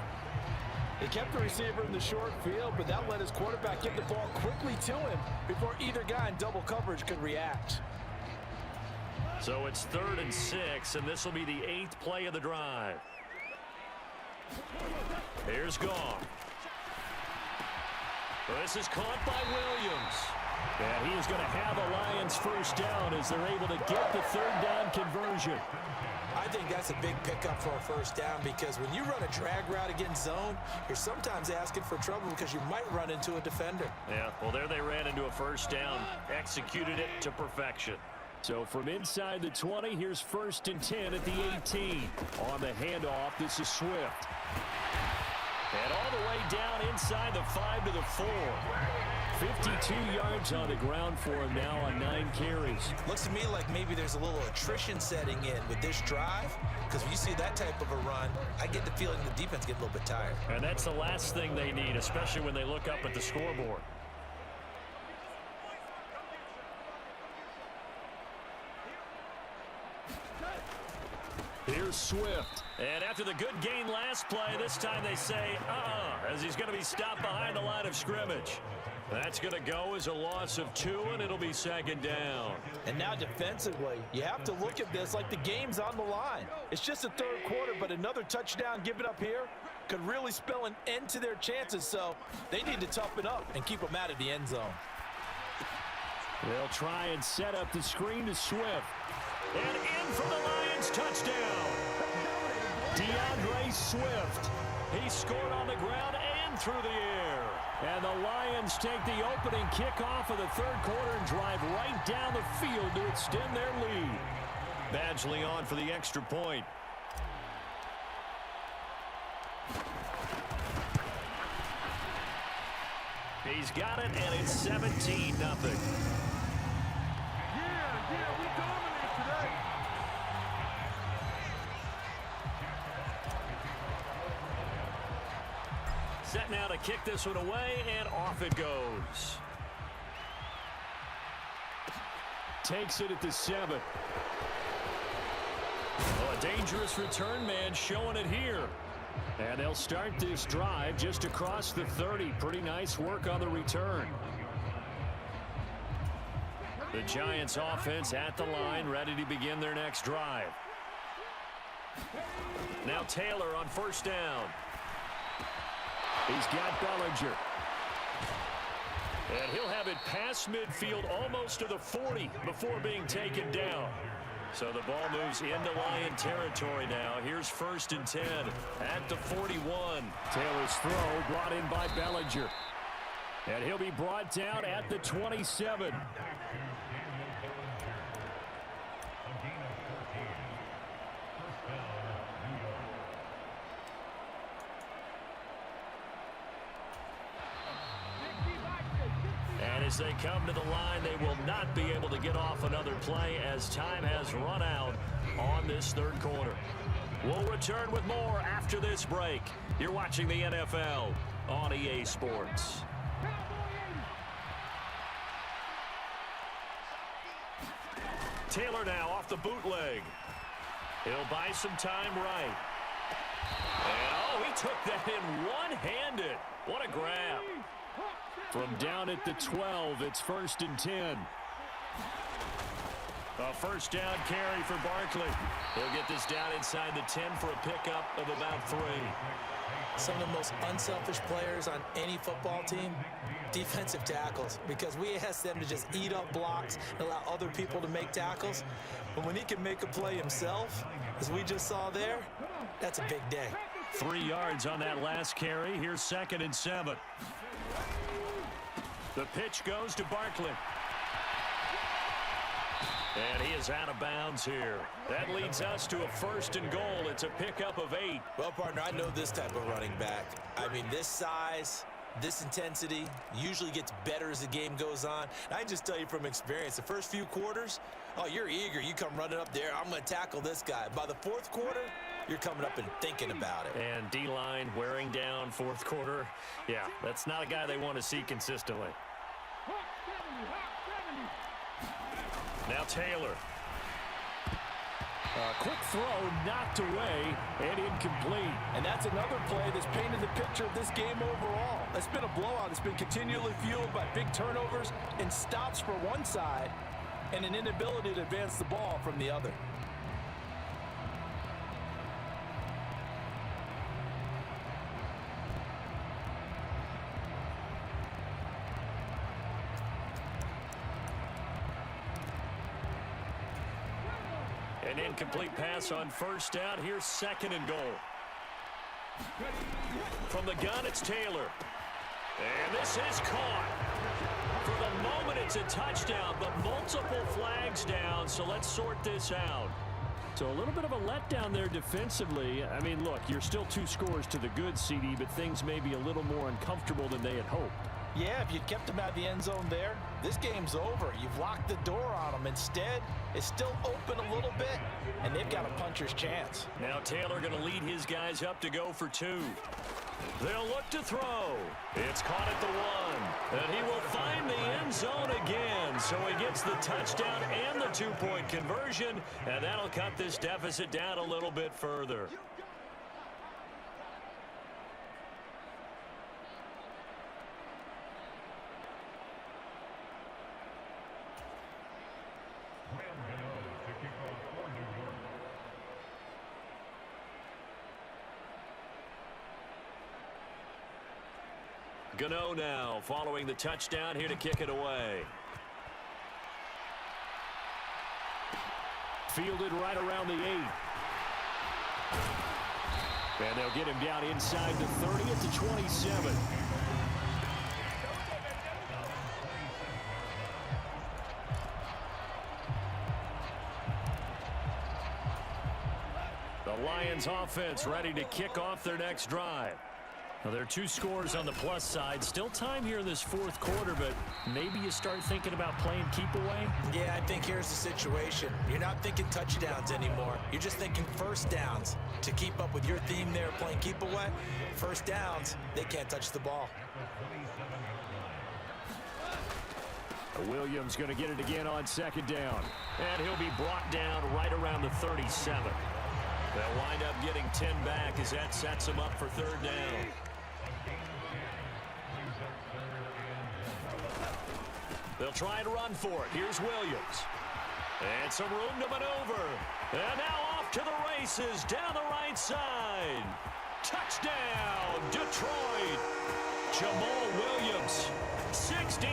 They kept the receiver in the short field, but that let his quarterback get the ball quickly to him before either guy in double coverage could react. So it's 3rd and 6, and this will be the 8th play of the drive. Here's Goff. This is caught by Williams. And he is going to have a Lions first down as they're able to get the 3rd down conversion. I think that's a big pickup for a first down because when you run a drag route against zone, you're sometimes asking for trouble because you might run into a defender. Yeah, well, there they ran into a first down, executed it to perfection. So from inside the 20, here's 1st and 10 at the 18. On the handoff, this is Swift. And all the way down inside the 5 to the 4. 52 yards on the ground for him now on 9 carries. Looks to me like maybe there's a little attrition setting in with this drive because when you see that type of a run, I get the feeling the defense gets a little bit tired. And that's the last thing they need, especially when they look up at the scoreboard. Here's Swift. And after the good gain last play, this time they say, as he's going to be stopped behind the line of scrimmage. That's going to go as a loss of 2, and it'll be 2nd down. And now defensively, you have to look at this like the game's on the line. It's just the 3rd quarter, but another touchdown given up here could really spell an end to their chances, so they need to toughen up and keep them out of the end zone. They'll try and set up the screen to Swift. And in for the Lions touchdown. DeAndre Swift. He scored on the ground and through the air. And the Lions take the opening kickoff of the 3rd quarter and drive right down the field to extend their lead. Badgley on for the extra point. He's got it, and it's 17-0. Set now to kick this one away, and off it goes. Takes it at the 7. Oh, a dangerous return man showing it here. And they'll start this drive just across the 30. Pretty nice work on the return. The Giants offense at the line, ready to begin their next drive. Now Taylor on 1st down. He's got Bellinger. And he'll have it past midfield almost to the 40 before being taken down. So the ball moves into Lion territory now. Here's 1st and 10 at the 41. Taylor's throw brought in by Bellinger. And he'll be brought down at the 27. As they come to the line, they will not be able to get off another play as time has run out on this 3rd quarter. We'll return with more after this break. You're watching the NFL on EA Sports. Taylor now off the bootleg. He'll buy some time right. And, he took that in one-handed. What a grab. From down at the 12, it's 1st and 10. A first down carry for Barkley. He'll get this down inside the 10 for a pickup of about 3. Some of the most unselfish players on any football team, defensive tackles, because we ask them to just eat up blocks and allow other people to make tackles. But when he can make a play himself, as we just saw there, that's a big day. 3 yards on that last carry. Here's 2nd and 7. The pitch goes to Barkley. And he is out of bounds here. That leads us to a 1st and goal. It's a pickup of 8. Well, partner, I know this type of running back. I mean, this size, this intensity usually gets better as the game goes on. And I just tell you from experience, the first few quarters, oh, you're eager. You come running up there. I'm going to tackle this guy. By the 4th quarter, you're coming up and thinking about it. And D-line wearing down 4th quarter. Yeah, that's not a guy they want to see consistently. Now Taylor. A quick throw knocked away and incomplete. And that's another play that's painted the picture of this game overall. It's been a blowout. It's been continually fueled by big turnovers and stops for one side and an inability to advance the ball from the other. An incomplete pass on first down. Here's 2nd and goal. From the gun, it's Taylor. And this is caught. For the moment, it's a touchdown, but multiple flags down, so let's sort this out. So a little bit of a letdown there defensively. I mean, look, you're still 2 scores to the good, CD, but things may be a little more uncomfortable than they had hoped. Yeah, if you kept him out of the end zone there, this game's over. You've locked the door on him. Instead, it's still open a little bit, and they've got a puncher's chance. Now Taylor going to lead his guys up to go for 2. They'll look to throw. It's caught at the 1. And he will find the end zone again. So he gets the touchdown and the 2-point conversion, and that'll cut this deficit down a little bit further. Gano now following the touchdown here to kick it away. Fielded right around the 8. And they'll get him down inside the 30 at the 27. The Lions offense ready to kick off their next drive. Well, there are 2 scores on the plus side. Still time here in this 4th quarter, but maybe you start thinking about playing keep away? Yeah, I think here's the situation. You're not thinking touchdowns anymore. You're just thinking first downs. To keep up with your theme there, playing keep away, first downs, they can't touch the ball. Williams going to get it again on 2nd down. And he'll be brought down right around the 37. They'll wind up getting 10 back as that sets him up for 3rd down. They'll try and run for it. Here's Williams. And some room to maneuver. And now off to the races down the right side. Touchdown, Detroit. Jamal Williams, 63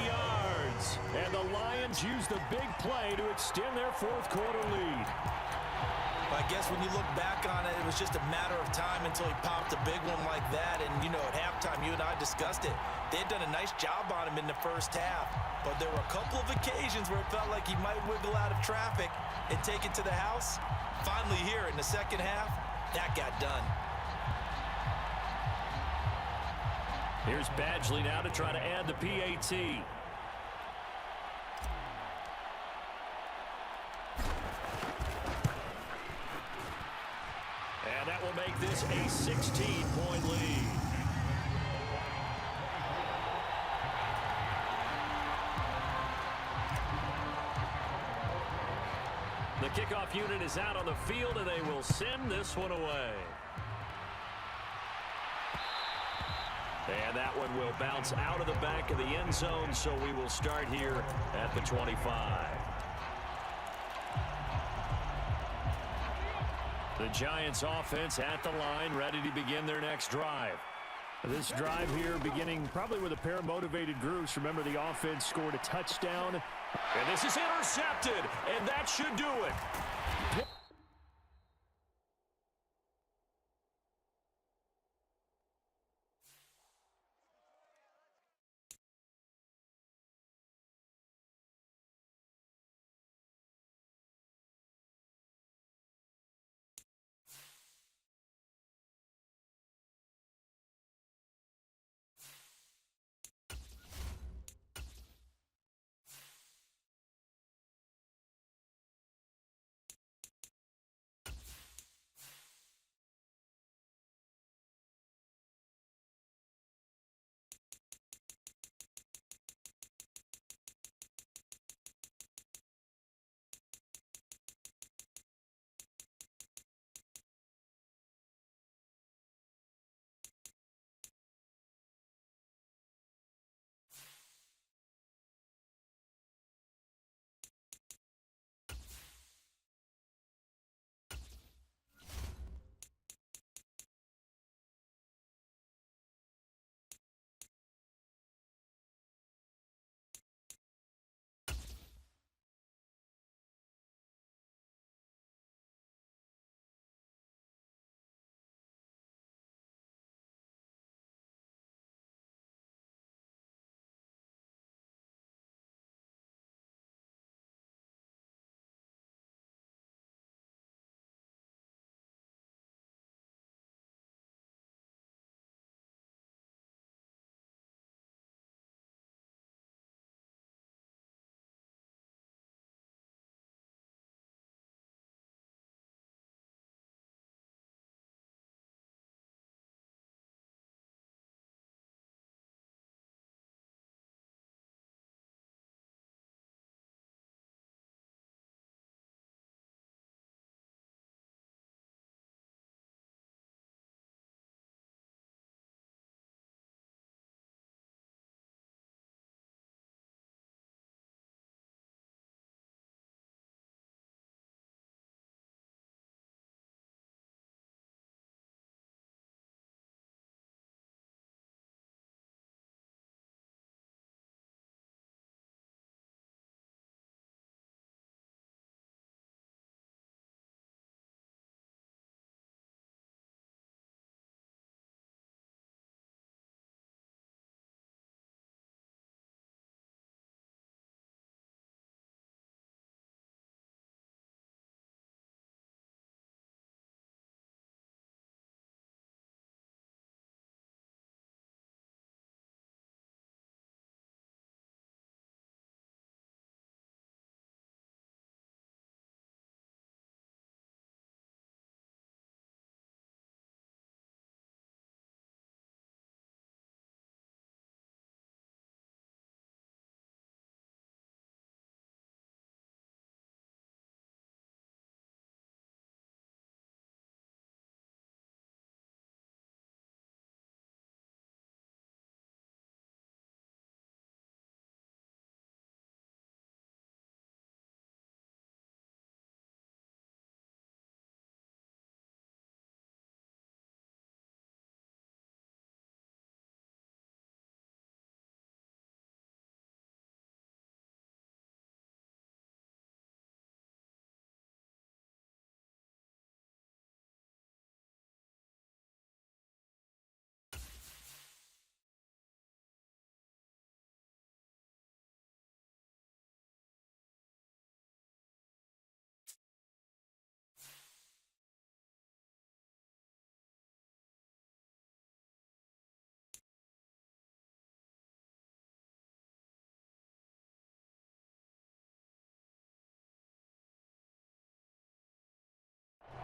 yards. And the Lions use the big play to extend their 4th quarter lead. I guess when you look back on it, it was just a matter of time until he popped a big one like that. And, you know, at halftime, you and I discussed it. They had done a nice job on him in the first half. But there were a couple of occasions where it felt like he might wiggle out of traffic and take it to the house. Finally here in the second half, that got done. Here's Badgley now to try to add the PAT. And that will make this a 16-point lead. The kickoff unit is out on the field, and they will send this one away. And that one will bounce out of the back of the end zone, so we will start here at the 25. The Giants offense at the line, ready to begin their next drive. This drive here beginning probably with a pair of motivated groups. Remember, the offense scored a touchdown. And this is intercepted, and that should do it.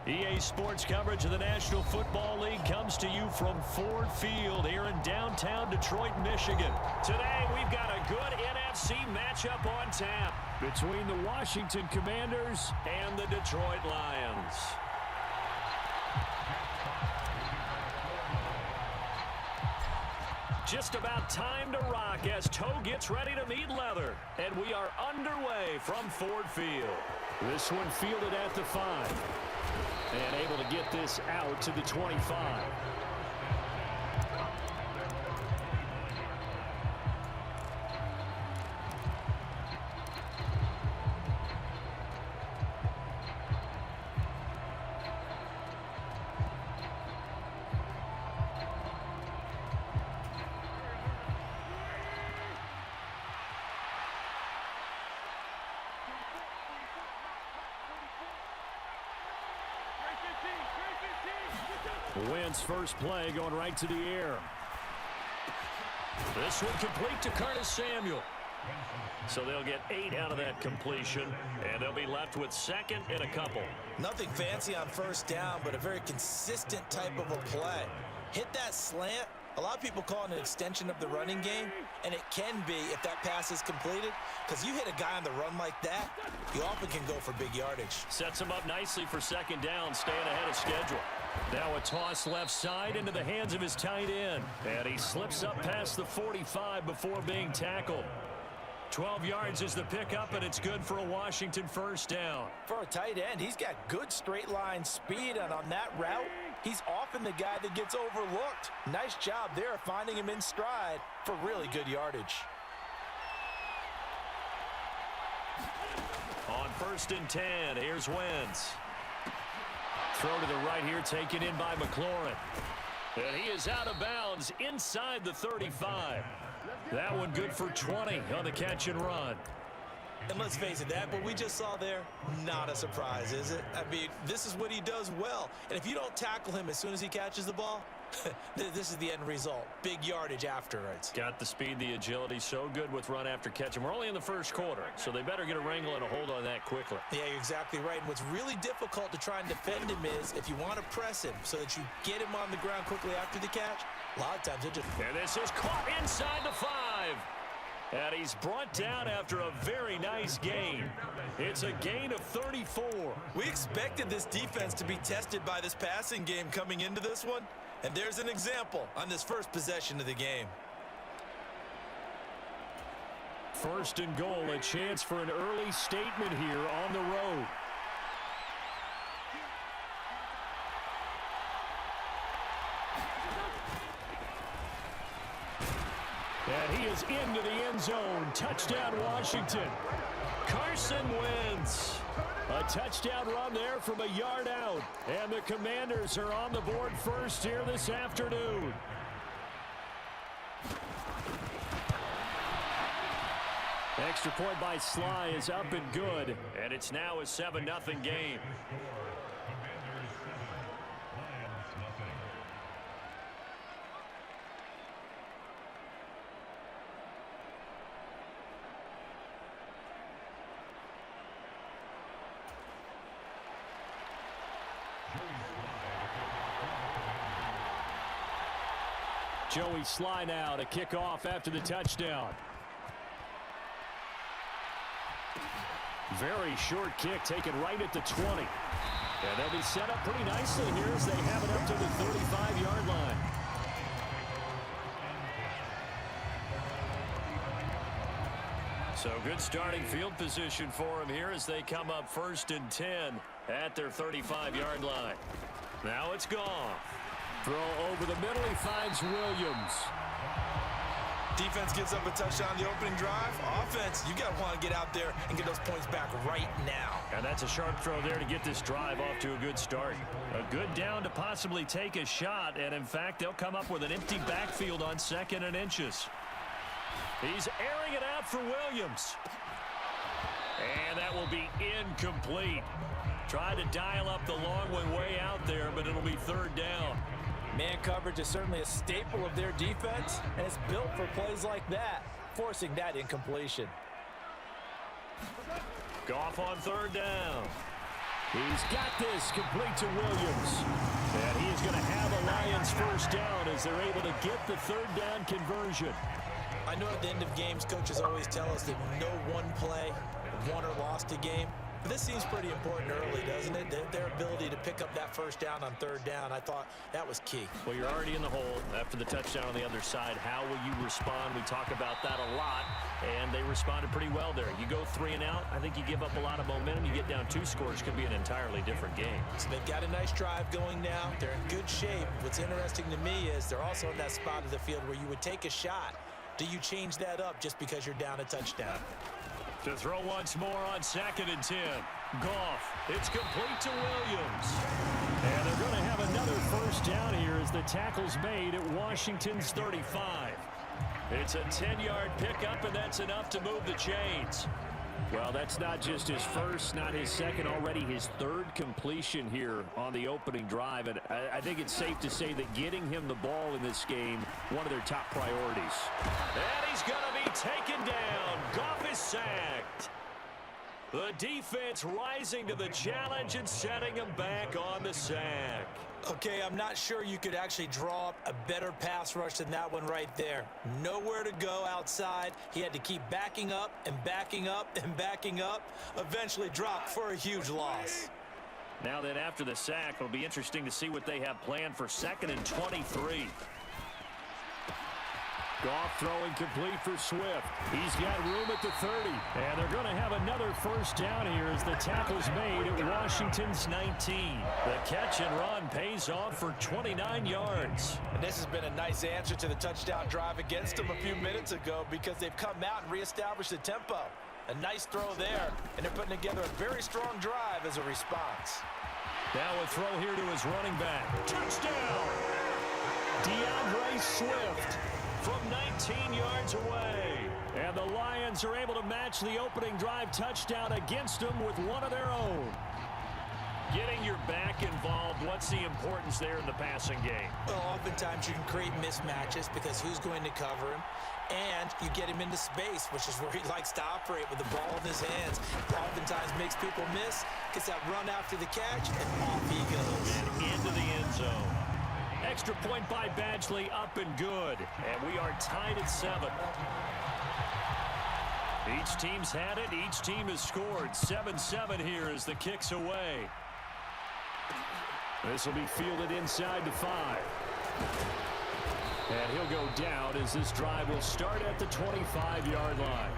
EA Sports coverage of the National Football League comes to you from Ford Field here in downtown Detroit, Michigan. Today, we've got a good NFC matchup on tap between the Washington Commanders and the Detroit Lions. Just about time to rock as toe gets ready to meet leather. And we are underway from Ford Field. This one fielded at the 5. And able to get this out to the 25. Wentz first play going right to the air. This one complete to Curtis Samuel. So they'll get 8 out of that completion, and they'll be left with second and a couple. Nothing fancy on first down, but a very consistent type of a play. Hit that slant. A lot of people call it an extension of the running game, and it can be if that pass is completed, because you hit a guy on the run like that, you often can go for big yardage. Sets him up nicely for second down, staying ahead of schedule. Now a toss left side into the hands of his tight end. And he slips up past the 45 before being tackled. 12 yards is the pickup, and it's good for a Washington first down. For a tight end, he's got good straight line speed, and on that route, he's often the guy that gets overlooked. Nice job there finding him in stride for really good yardage. On 1st and 10, here's Wentz. Throw to the right here, taken in by McLaurin. And he is out of bounds inside the 35. That one good for 20 on the catch and run. And let's face it, that what we just saw there, not a surprise, is it? I mean, this is what he does well. And if you don't tackle him as soon as he catches the ball, this is the end result. Big yardage afterwards. Got the speed, the agility, so good with run after catch. And we're only in the first quarter, so they better get a wrangle and a hold on that quickly. Yeah, you're exactly right. And what's really difficult to try and defend him is if you want to press him so that you get him on the ground quickly after the catch, a lot of times it just... And this is caught inside the 5. And he's brought down after a very nice gain. It's a gain of 34. We expected this defense to be tested by this passing game coming into this one. And there's an example on this first possession of the game. 1st and goal, a chance for an early statement here on the road. And he is into the end zone. Touchdown, Washington. Carson Wentz. A touchdown run there from a yard out. And the Commanders are on the board first here this afternoon. Extra point by Sly is up and good. And it's now a 7-0 game. Joey Sly now to kick off after the touchdown. Very short kick taken right at the 20. And they'll be set up pretty nicely here as they have it up to the 35-yard line. So good starting field position for him here as they come up 1st and 10 at their 35-yard line. Now it's gone. Throw over the middle, he finds Williams. Defense gives up a touchdown on the opening drive. Offense, you got to want to get out there and get those points back right now. And that's a sharp throw there to get this drive off to a good start. A good down to possibly take a shot, and in fact, they'll come up with an empty backfield on 2nd and inches. He's airing it out for Williams. And that will be incomplete. Tried to dial up the long one way out there, but it'll be 3rd down. Man coverage is certainly a staple of their defense, and it's built for plays like that, forcing that incompletion. Goff on 3rd down. He's got this complete to Williams. And he is going to have a Lions first down as they're able to get the 3rd down conversion. I know at the end of games, coaches always tell us that no one play won or lost a game. But this seems pretty important early, doesn't it? Their ability to pick up that first down on third down, I thought that was key. Well, you're already in the hole after the touchdown on the other side. How will you respond? We talk about that a lot, and they responded pretty well there. You go 3 and out, I think you give up a lot of momentum. You get down 2 scores, could be an entirely different game. So they've got a nice drive going now. They're in good shape. What's interesting to me is they're also in that spot of the field where you would take a shot. Do you change that up just because you're down a touchdown? To throw once more on 2nd and 10. Goff. It's complete to Williams. And they're going to have another first down here as the tackle's made at Washington's 35. It's a 10-yard pickup, and that's enough to move the chains. Well, that's not just his first, not his second, already his 3rd completion here on the opening drive. And I think it's safe to say that getting him the ball in this game, one of their top priorities. And he's going to be taken down. Goff is sacked. The defense rising to the challenge and setting him back on the sack. Okay, I'm not sure you could actually draw up a better pass rush than that one right there. Nowhere to go outside. He had to keep backing up and backing up and backing up. Eventually dropped for a huge loss. Now then, after the sack, it'll be interesting to see what they have planned for 2nd and 23. Goff throwing complete for Swift. He's got room at the 30. And they're going to have another first down here as the tackle's made at Washington's 19. The catch and run pays off for 29 yards. And this has been a nice answer to the touchdown drive against them a few minutes ago because they've come out and reestablished the tempo. A nice throw there, and they're putting together a very strong drive as a response. Now a throw here to his running back. Touchdown! DeAndre Swift from 19 yards away. And the Lions are able to match the opening drive touchdown against them with one of their own. Getting your back involved, what's the importance there in the passing game? Well, oftentimes you can create mismatches because who's going to cover him? And you get him into space, which is where he likes to operate with the ball in his hands. Oftentimes makes people miss, gets that run after the catch, and off he goes. And into the end zone. Extra point by Badgley, up and good. And we are tied at 7. Each team's had it. Each team has scored. 7-7 here as the kick's away. This will be fielded inside the 5. And he'll go down as this drive will start at the 25-yard line.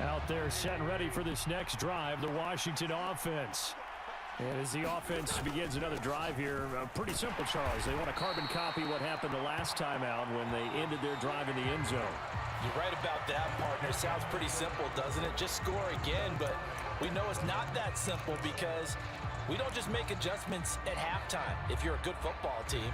Out there set and ready for this next drive, the Washington offense. And as the offense begins another drive here, pretty simple, Charles. They want to carbon copy what happened the last time out when they ended their drive in the end zone. You're right about that, partner. Sounds pretty simple, doesn't it? Just score again, but we know it's not that simple because we don't just make adjustments at halftime if you're a good football team.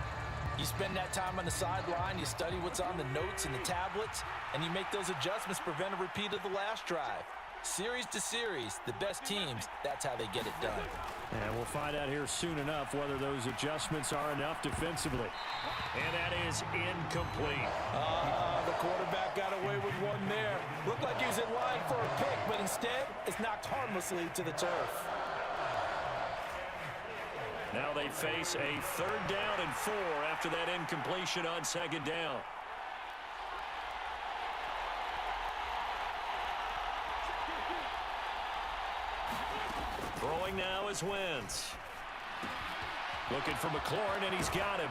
You spend that time on the sideline, you study what's on the notes and the tablets, and you make those adjustments, prevent a repeat of the last drive. Series to series, the best teams, that's how they get it done. And we'll find out here soon enough whether those adjustments are enough defensively. And that is incomplete. The quarterback got away with one there. Looked like he was in line for a pick, but instead, it's knocked harmlessly to the turf. Now they face a 3rd down and 4 after that incompletion on 2nd down. Throwing now is Wentz. Looking for McLaurin, and he's got him.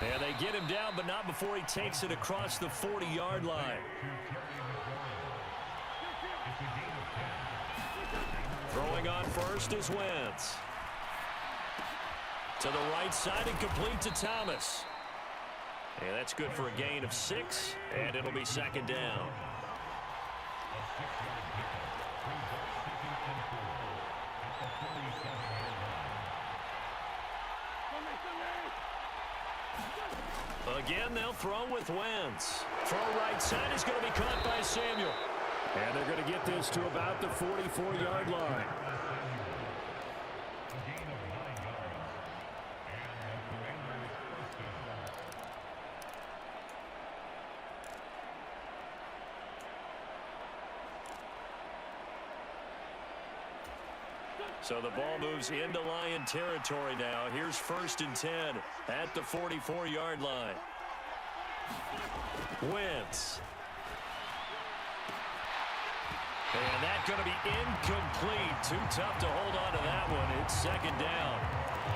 And they get him down, but not before he takes it across the 40-yard line. Throwing on first is Wentz. To the right side and complete to Thomas. And that's good for a gain of 6, and it'll be 2nd down. Again, they'll throw with Wentz. Throw right side is going to be caught by Samuel. And they're going to get this to about the 44-yard line. So the ball moves into Lion territory now. Here's 1st and 10 at the 44-yard line. Wentz. And that's going to be incomplete. Too tough to hold on to that one. It's second down.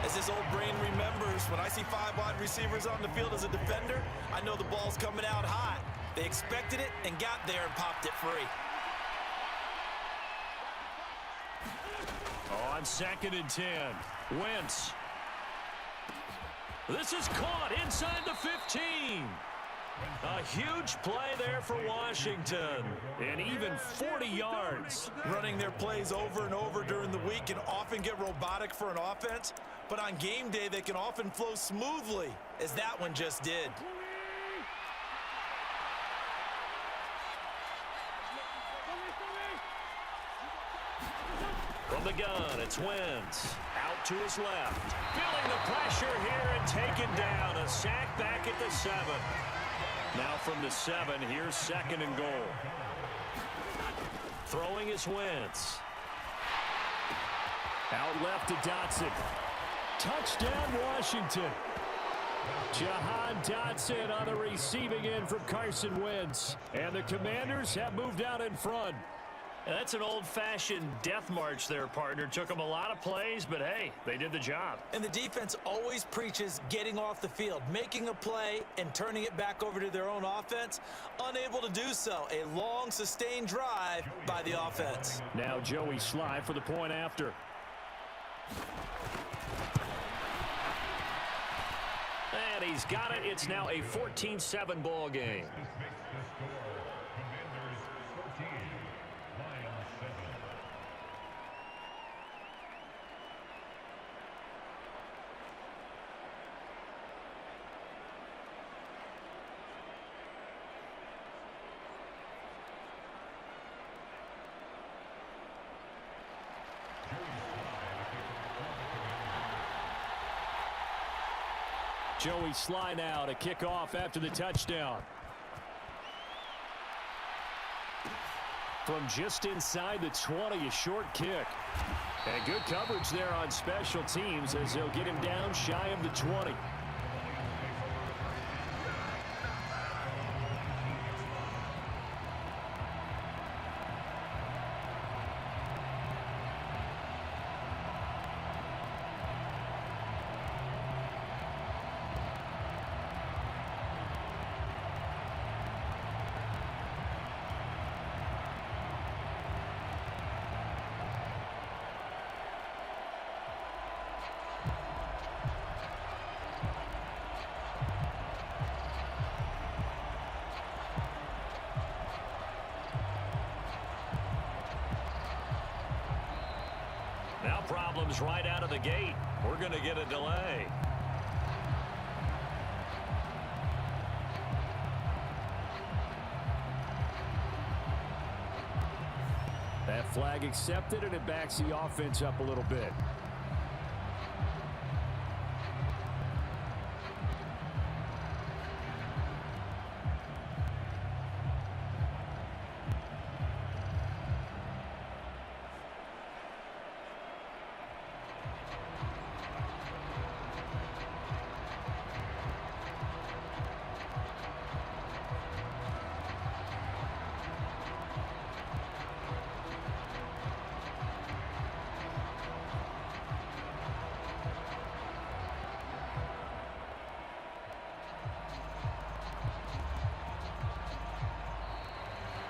As this old brain remembers, when I see 5 wide receivers on the field as a defender, I know the ball's coming out hot. They expected it and got there and popped it free. On second and 10, Wentz. This is caught inside the 15. A huge play there for Washington, and even 40 yards. Running their plays over and over during the week can often get robotic for an offense, but on game day they can often flow smoothly, as that one just did. From the gun, it's Wentz. Out to his left. Feeling the pressure here and taken down. A sack back at the 7. Now from the 7, here's second and goal. Throwing is Wentz. Out left to Dotson. Touchdown, Washington. Jahan Dotson on the receiving end from Carson Wentz. And the Commanders have moved out in front. That's an old-fashioned death march there, partner. Took them a lot of plays, but hey, they did the job. And the defense always preaches getting off the field, making a play, and turning it back over to their own offense. Unable to do so. A long, sustained drive by the offense. Now Joey Sly for the point after. And he's got it. It's now a 14-7 ball game. Joey Sly now to kick off after the touchdown. From just inside the 20, a short kick. And good coverage there on special teams as they'll get him down shy of the 20. Now problems right out of the gate. We're going to get a delay. That flag accepted, and it backs the offense up a little bit.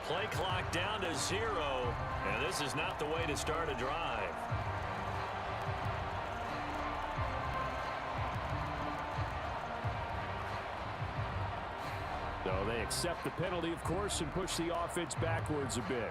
Play clock down to 0, and this is not the way to start a drive. So they accept the penalty, of course, and push the offense backwards a bit.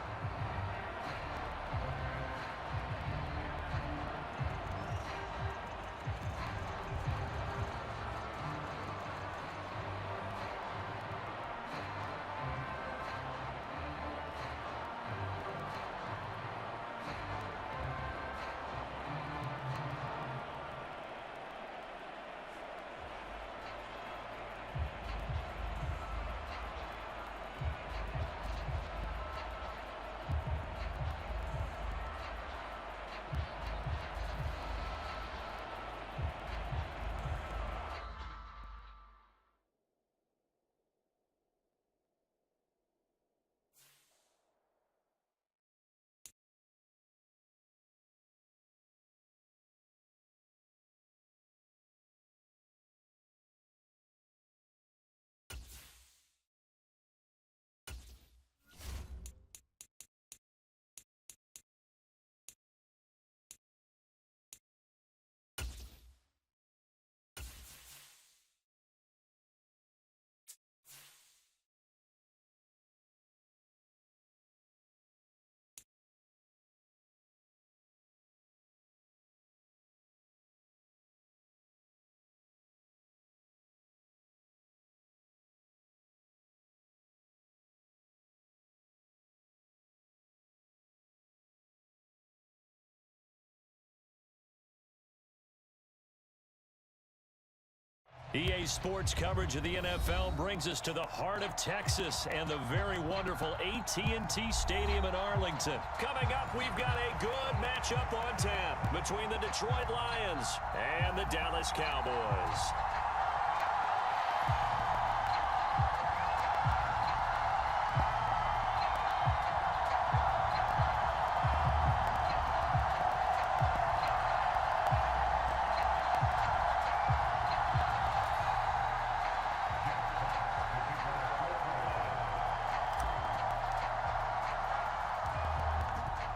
EA Sports coverage of the NFL brings us to the heart of Texas and the very wonderful AT&T Stadium in Arlington. Coming up, we've got a good matchup on tap between the Detroit Lions and the Dallas Cowboys.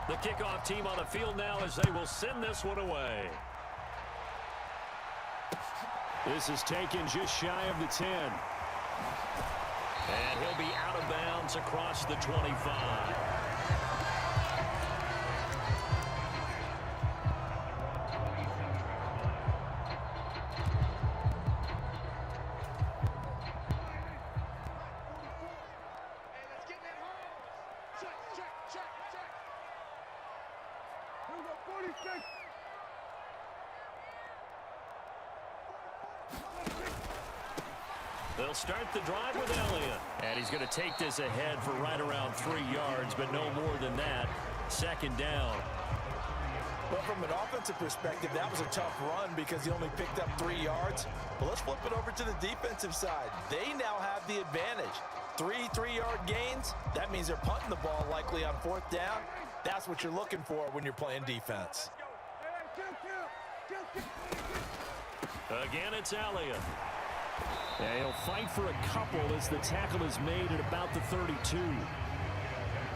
The kickoff team on the field now as they will send this one away. This is taken just shy of the 10. And he'll be out of bounds across the 25. They'll start the drive with Elliott. And he's going to take this ahead for right around 3 yards, but no more than that. Second down. Well, from an offensive perspective, that was a tough run because he only picked up 3 yards. But let's flip it over to the defensive side. They now have the advantage. 3 3-yard gains. That means they're punting the ball likely on 4th down. That's what you're looking for when you're playing defense. Again, it's Elliott. Yeah, he'll fight for a couple as the tackle is made at about the 32.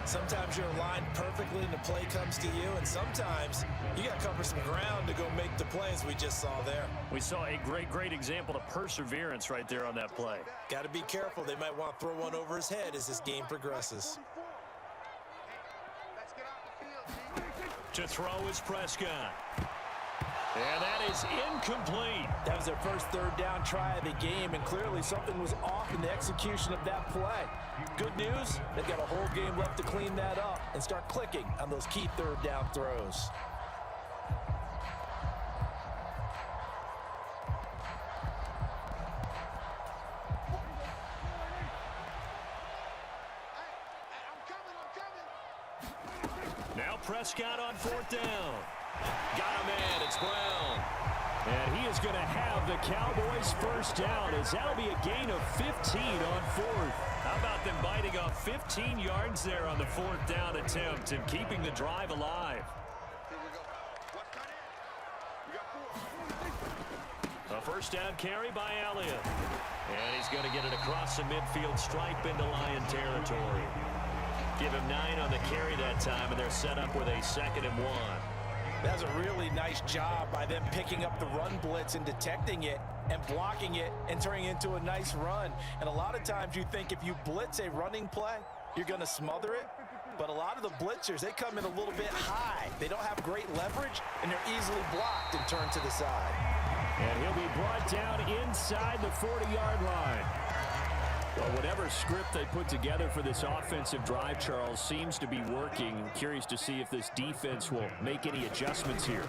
Sometimes you're aligned perfectly and the play comes to you, and sometimes you got to cover some ground to go make the plays we just saw there. We saw a great example of perseverance right there on that play. Got to be careful. They might want to throw one over his head as this game progresses. To throw is Prescott. And that is incomplete. That was their first 3rd down try of the game, and clearly something was off in the execution of that play. Good news, they've got a whole game left to clean that up and start clicking on those key 3rd down throws. Now Prescott on 4th down. Got him in. It's Brown. And he is going to have the Cowboys first down as that'll be a gain of 15 on 4th. How about them biting off 15 yards there on the 4th down attempt and keeping the drive alive? A first down carry by Elliott. And he's going to get it across the midfield stripe into Lion territory. Give him 9 on the carry that time, and they're set up with a 2nd and 1. That's a really nice job by them picking up the run blitz and detecting it and blocking it and turning it into a nice run. And a lot of times you think if you blitz a running play, you're going to smother it. But a lot of the blitzers, they come in a little bit high. They don't have great leverage, and they're easily blocked and turned to the side. And he'll be brought down inside the 40-yard line. Well, whatever script they put together for this offensive drive, Charles, seems to be working. Curious to see if this defense will make any adjustments here.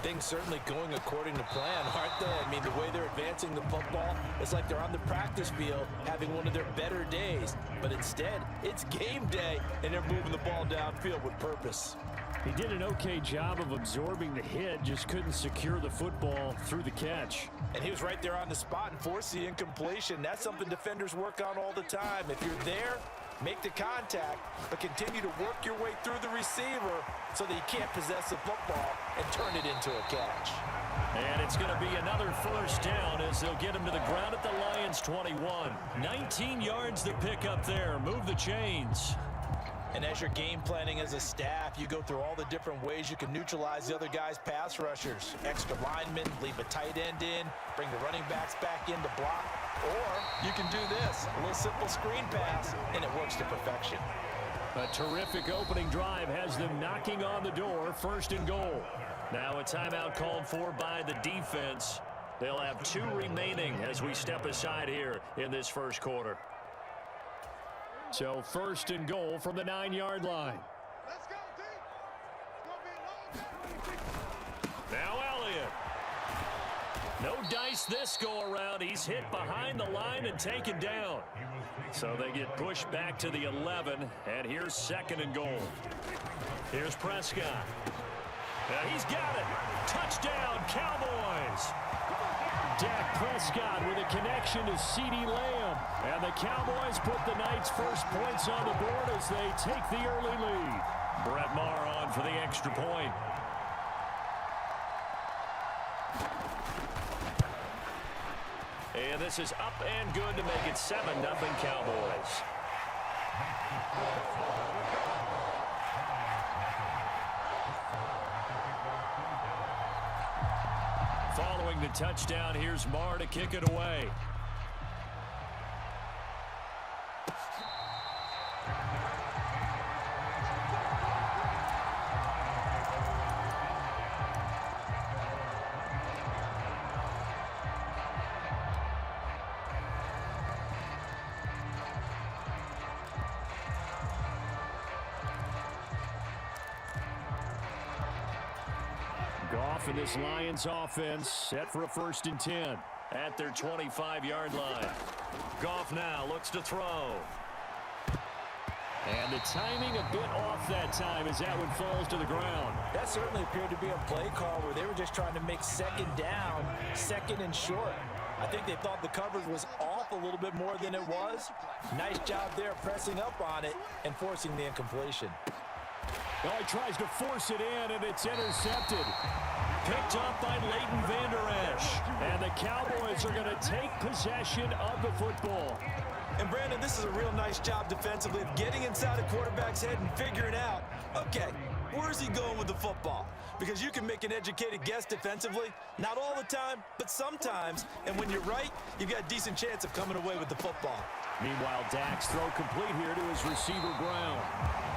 Things certainly going according to plan, aren't they? I mean, the way they're advancing the football, it's like they're on the practice field having one of their better days. But instead, it's game day, and they're moving the ball downfield with purpose. He did an okay job of absorbing the hit, just couldn't secure the football through the catch. And he was right there on the spot and forced the incompletion. That's something defenders work on all the time. If you're there, make the contact, but continue to work your way through the receiver so that you can't possess the football and turn it into a catch. And it's going to be another first down as they'll get him to the ground at the Lions 21. 19 yards to pick up there. Move the chains. And as you're game planning as a staff, you go through all the different ways you can neutralize the other guy's pass rushers. Extra linemen, leave a tight end in, bring the running backs back in to block. Or you can do this, a little simple screen pass, and it works to perfection. A terrific opening drive has them knocking on the door, 1st and goal. Now a timeout called for by the defense. They'll have 2 remaining as we step aside here in this first quarter. So 1st and goal from the 9-yard line. Let's go, team. It's gonna be a long time. Now Elliott. No dice this go-around. He's hit behind the line and taken down. So they get pushed back to the 11, and here's 2nd and goal. Here's Prescott. He's got it. Touchdown, Cowboys. Dak Prescott with a connection to CeeDee Lamb. And the Cowboys put the Knights' first points on the board as they take the early lead. Brett Maher on for the extra point. And this is up and good to make it 7-0 Cowboys. Following the touchdown, here's Maher to kick it away. Goff and this Lions offense set for a 1st and 10 at their 25-yard line. Goff now looks to throw. And the timing a bit off that time as that one falls to the ground. That certainly appeared to be a play call where they were just trying to make 2nd down, 2nd and short. I think they thought the coverage was off a little bit more than it was. Nice job there pressing up on it and forcing the incompletion. Oh, he tries to force it in, and it's intercepted. Picked up by Leighton Vander Esch. And the Cowboys are going to take possession of the football. And, Brandon, this is a real nice job defensively of getting inside a quarterback's head and figuring out, okay, where's he going with the football? Because you can make an educated guess defensively. Not all the time, but sometimes. And when you're right, you've got a decent chance of coming away with the football. Meanwhile, Dak's throw complete here to his receiver, Brown.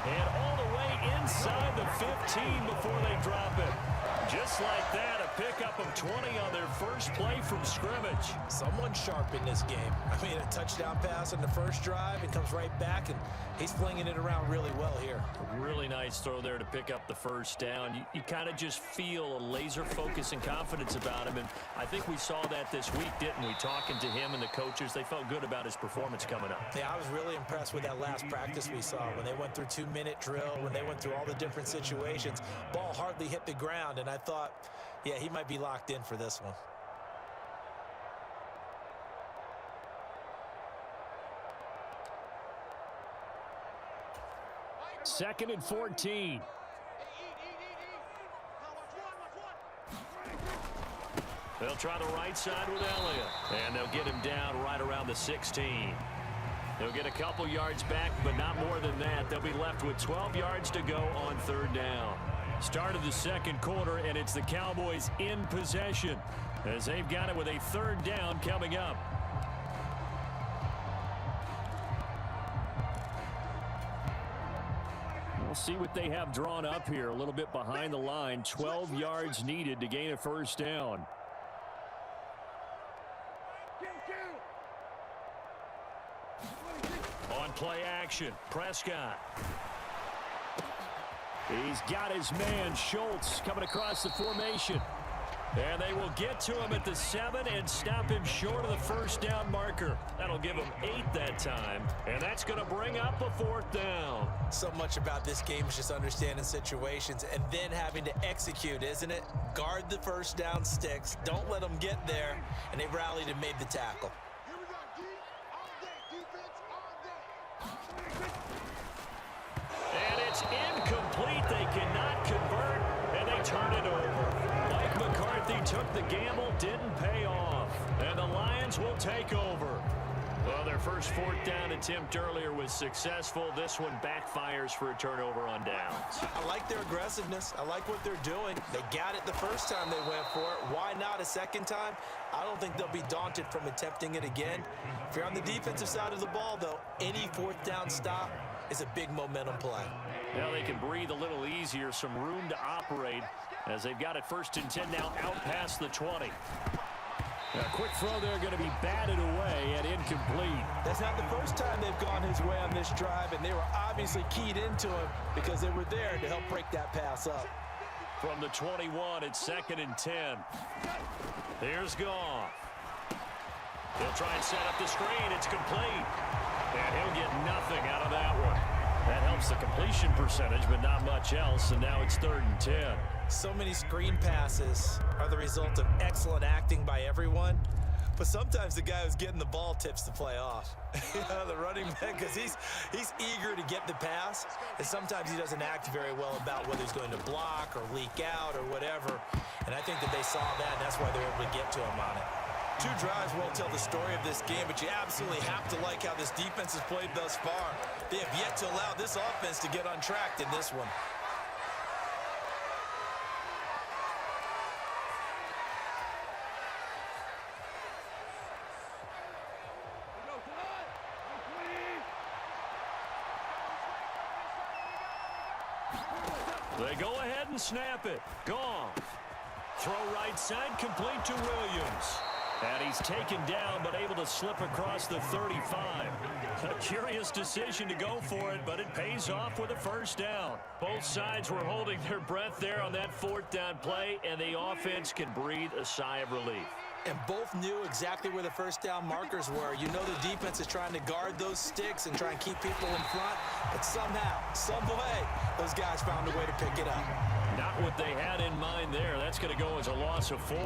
And all the way inside the 15 before they drop it. Just like that, a pickup of 20 on their first play from scrimmage. Someone sharp in this game. I mean, a touchdown pass on the first drive and comes right back, and he's flinging it around really well here. A really nice throw there to pick up the first down. You kind of just feel a laser focus and confidence about him, and I think we saw that this week, didn't we? Talking to him and the coaches, they felt good about his performance coming up. Yeah, I was really impressed with that last practice we saw when they went through 2-minute drill, when they went through all the different situations. Ball hardly hit the ground, and I thought, yeah, he might be locked in for this one. Second and 14. They'll try the right side with Elliott. And they'll get him down right around the 16. They'll get a couple yards back, but not more than that. They'll be left with 12 yards to go on 3rd down. Start of the 2nd quarter, and it's the Cowboys in possession as they've got it with a 3rd down coming up. We'll see what they have drawn up here. A little bit behind the line. 12 yards needed to gain a 1st down. On play action, Prescott. He's got his man, Schultz, coming across the formation. And they will get to him at the 7 and stop him short of the 1st down marker. That'll give him 8 that time, and that's going to bring up a 4th down. So much about this game is just understanding situations and then having to execute, isn't it? Guard the 1st down sticks. Don't let them get there, and they rallied and made the tackle. And it's incomplete. They cannot convert, and they turn it over. Mike McCarthy took the gamble, didn't pay off. And the Lions will take over. Well, their first 4th down attempt earlier was successful. This one backfires for a turnover on downs. I like their aggressiveness. I like what they're doing. They got it the first time they went for it. Why not a second time? I don't think they'll be daunted from attempting it again. If you're on the defensive side of the ball, though, any 4th down stop is a big momentum play. Now they can breathe a little easier, some room to operate as they've got it 1st and 10 now out past the 20. A quick throw there going to be batted away and incomplete. That's not the first time they've gone his way on this drive, and they were obviously keyed into him because they were there to help break that pass up. from the 21. It's 2nd and 10. Here's Goff. He'll try and set up the screen. It's complete. And he'll get nothing out of that one. That helps the completion percentage, but not much else. And now it's 3rd and 10. So many screen passes are the result of excellent acting by everyone. But sometimes the guy who's getting the ball tips the play off. The running back, because he's eager to get the pass, and sometimes he doesn't act very well about whether he's going to block or leak out or whatever. And I think that they saw that, and that's why they're able to get to him on it. 2 drives won't tell the story of this game, but you absolutely have to like how this defense has played thus far. They have yet to allow this offense to get untracked in this one. They go ahead and snap it. Goff. Throw right side, complete to Williams. And he's taken down, but able to slip across the 35. A curious decision to go for it, but it pays off with a first down. Both sides were holding their breath there on that 4th down play, and the offense can breathe a sigh of relief. And both knew exactly where the first down markers were. You know the defense is trying to guard those sticks and try and keep people in front. But somehow, some way, those guys found a way to pick it up. Not what they had in mind there. That's going to go as a loss of 4.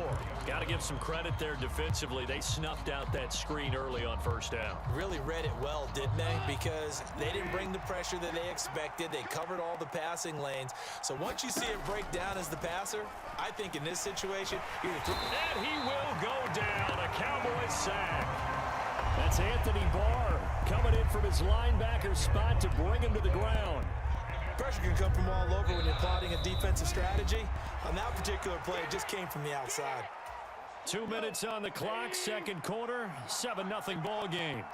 Got to give some credit there defensively. They snuffed out that screen early on first down. Really read it well, didn't they? Because they didn't bring the pressure that they expected. They covered all the passing lanes. So once you see it break down as the passer, I think in this situation, and he will go down. A Cowboys sack. That's Anthony Barr coming in from his linebacker spot to bring him to the ground. Pressure can come from all over when you're plotting a defensive strategy. On that particular play, it just came from the outside. 2 minutes on the clock, 2nd quarter, 7-0 ball game.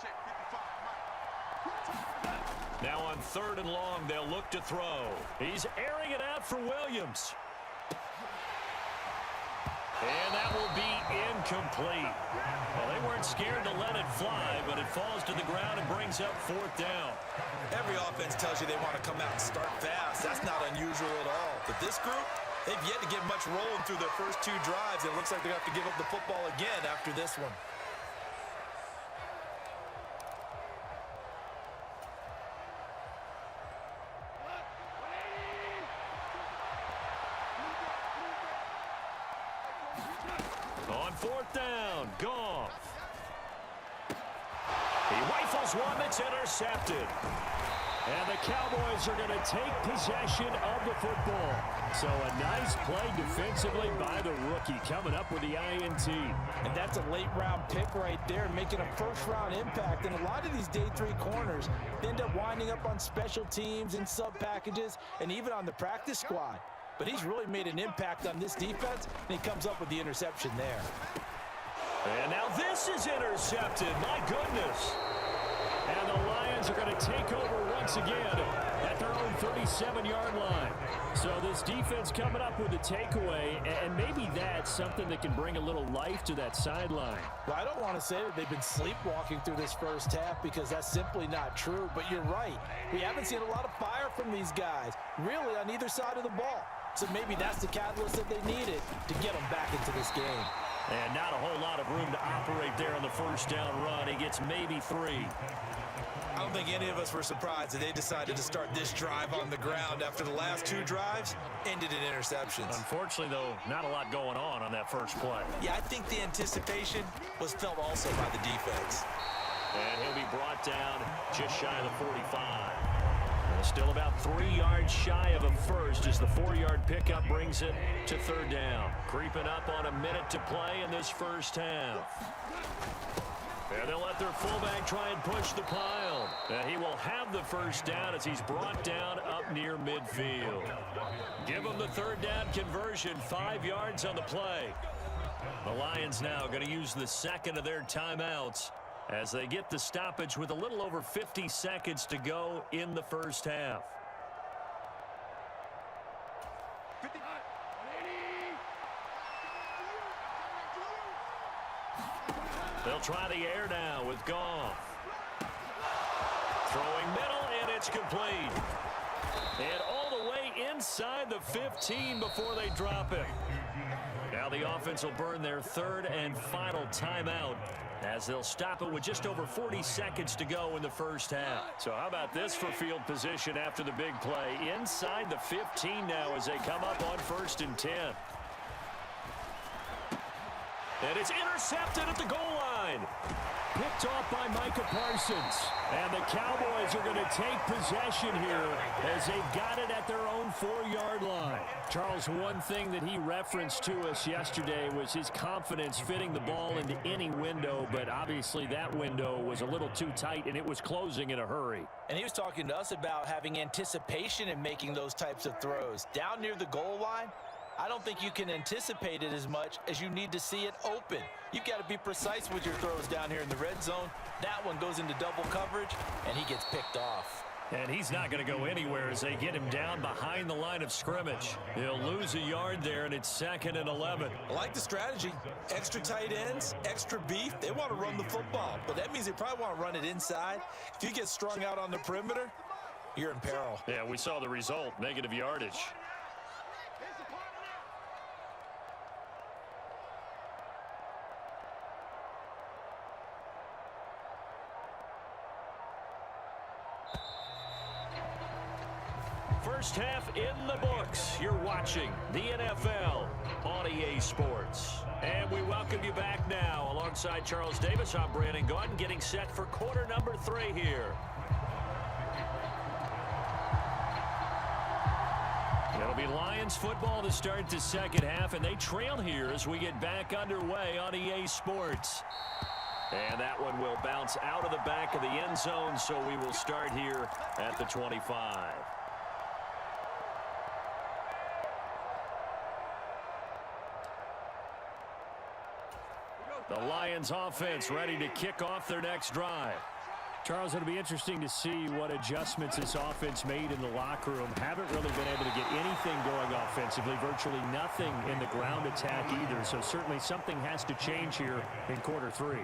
Now on 3rd and long, they'll look to throw. He's airing it out for Williams. And that will be incomplete. Well, they weren't scared to let it fly, but it falls to the ground and brings up 4th down. Every offense tells you they want to come out and start fast. That's not unusual at all. But this group, they've yet to get much rolling through their first 2 drives. It looks like they're going to have to give up the football again after this one. On 4th down, Goff. He rifles one that's intercepted. And the Cowboys are going to take possession of the football. So a nice play defensively by the rookie coming up with the INT. And that's a late-round pick right there, making a first-round impact. And a lot of these day 3 corners end up winding up on special teams and sub-packages and even on the practice squad. But he's really made an impact on this defense, and he comes up with the interception there. And now this is intercepted. My goodness. And the Lions are going to take over once again at their own 37-yard line. So this defense coming up with a takeaway, and maybe that's something that can bring a little life to that sideline. Well, I don't want to say that they've been sleepwalking through this first half because that's simply not true. But you're right. We haven't seen a lot of fire from these guys, really, on either side of the ball. So maybe that's the catalyst that they needed to get them back into this game. And not a whole lot of room to operate there on the first down run. He gets maybe 3. I don't think any of us were surprised that they decided to start this drive on the ground after the last 2 drives ended in interceptions. Unfortunately, though, not a lot going on that first play. Yeah, I think the anticipation was felt also by the defense. And he'll be brought down just shy of the 45. Still about 3 yards shy of a first as the 4-yard pickup brings it to 3rd down. Creeping up on a minute to play in this first half. And they'll let their fullback try and push the pile. And he will have the first down as he's brought down up near midfield. Give him the 3rd down conversion, 5 yards on the play. The Lions now going to use the 2nd of their timeouts as they get the stoppage with a little over 50 seconds to go in the first half. They'll try the air now with Goff. Throwing middle, and it's complete. And all the way inside the 15 before they drop him. Now the offense will burn their third and final timeout as they'll stop it with just over 40 seconds to go in the first half. So how about this for field position after the big play? Inside the 15 now as they come up on 1st and 10. And it's intercepted at the goal line. Picked off by Micah Parsons. And the Cowboys are going to take possession here as they've got it at their own 4-yard line. Charles, one thing that he referenced to us yesterday was his confidence fitting the ball into any window, but obviously that window was a little too tight and it was closing in a hurry. And he was talking to us about having anticipation in making those types of throws. Down near the goal line, I don't think you can anticipate it as much as you need to see it open. You've got to be precise with your throws down here in the red zone. That one goes into double coverage, and he gets picked off. And he's not going to go anywhere as they get him down behind the line of scrimmage. He'll lose a yard there, and it's 2nd and 11. I like the strategy. Extra tight ends, extra beef. They want to run the football, but that means they probably want to run it inside. If you get strung out on the perimeter, you're in peril. Yeah, we saw the result, negative yardage. First half in the books. You're watching the NFL on EA Sports. And we welcome you back now. Alongside Charles Davis, I'm Brandon Gaudin, getting set for quarter number 3 here. It'll be Lions football to start the second half, and they trail here as we get back underway on EA Sports. And that one will bounce out of the back of the end zone, so we will start here at the 25. The Lions offense ready to kick off their next drive. Charles, it'll be interesting to see what adjustments this offense made in the locker room. Haven't really been able to get anything going offensively, virtually nothing in the ground attack either. So certainly something has to change here in quarter 3.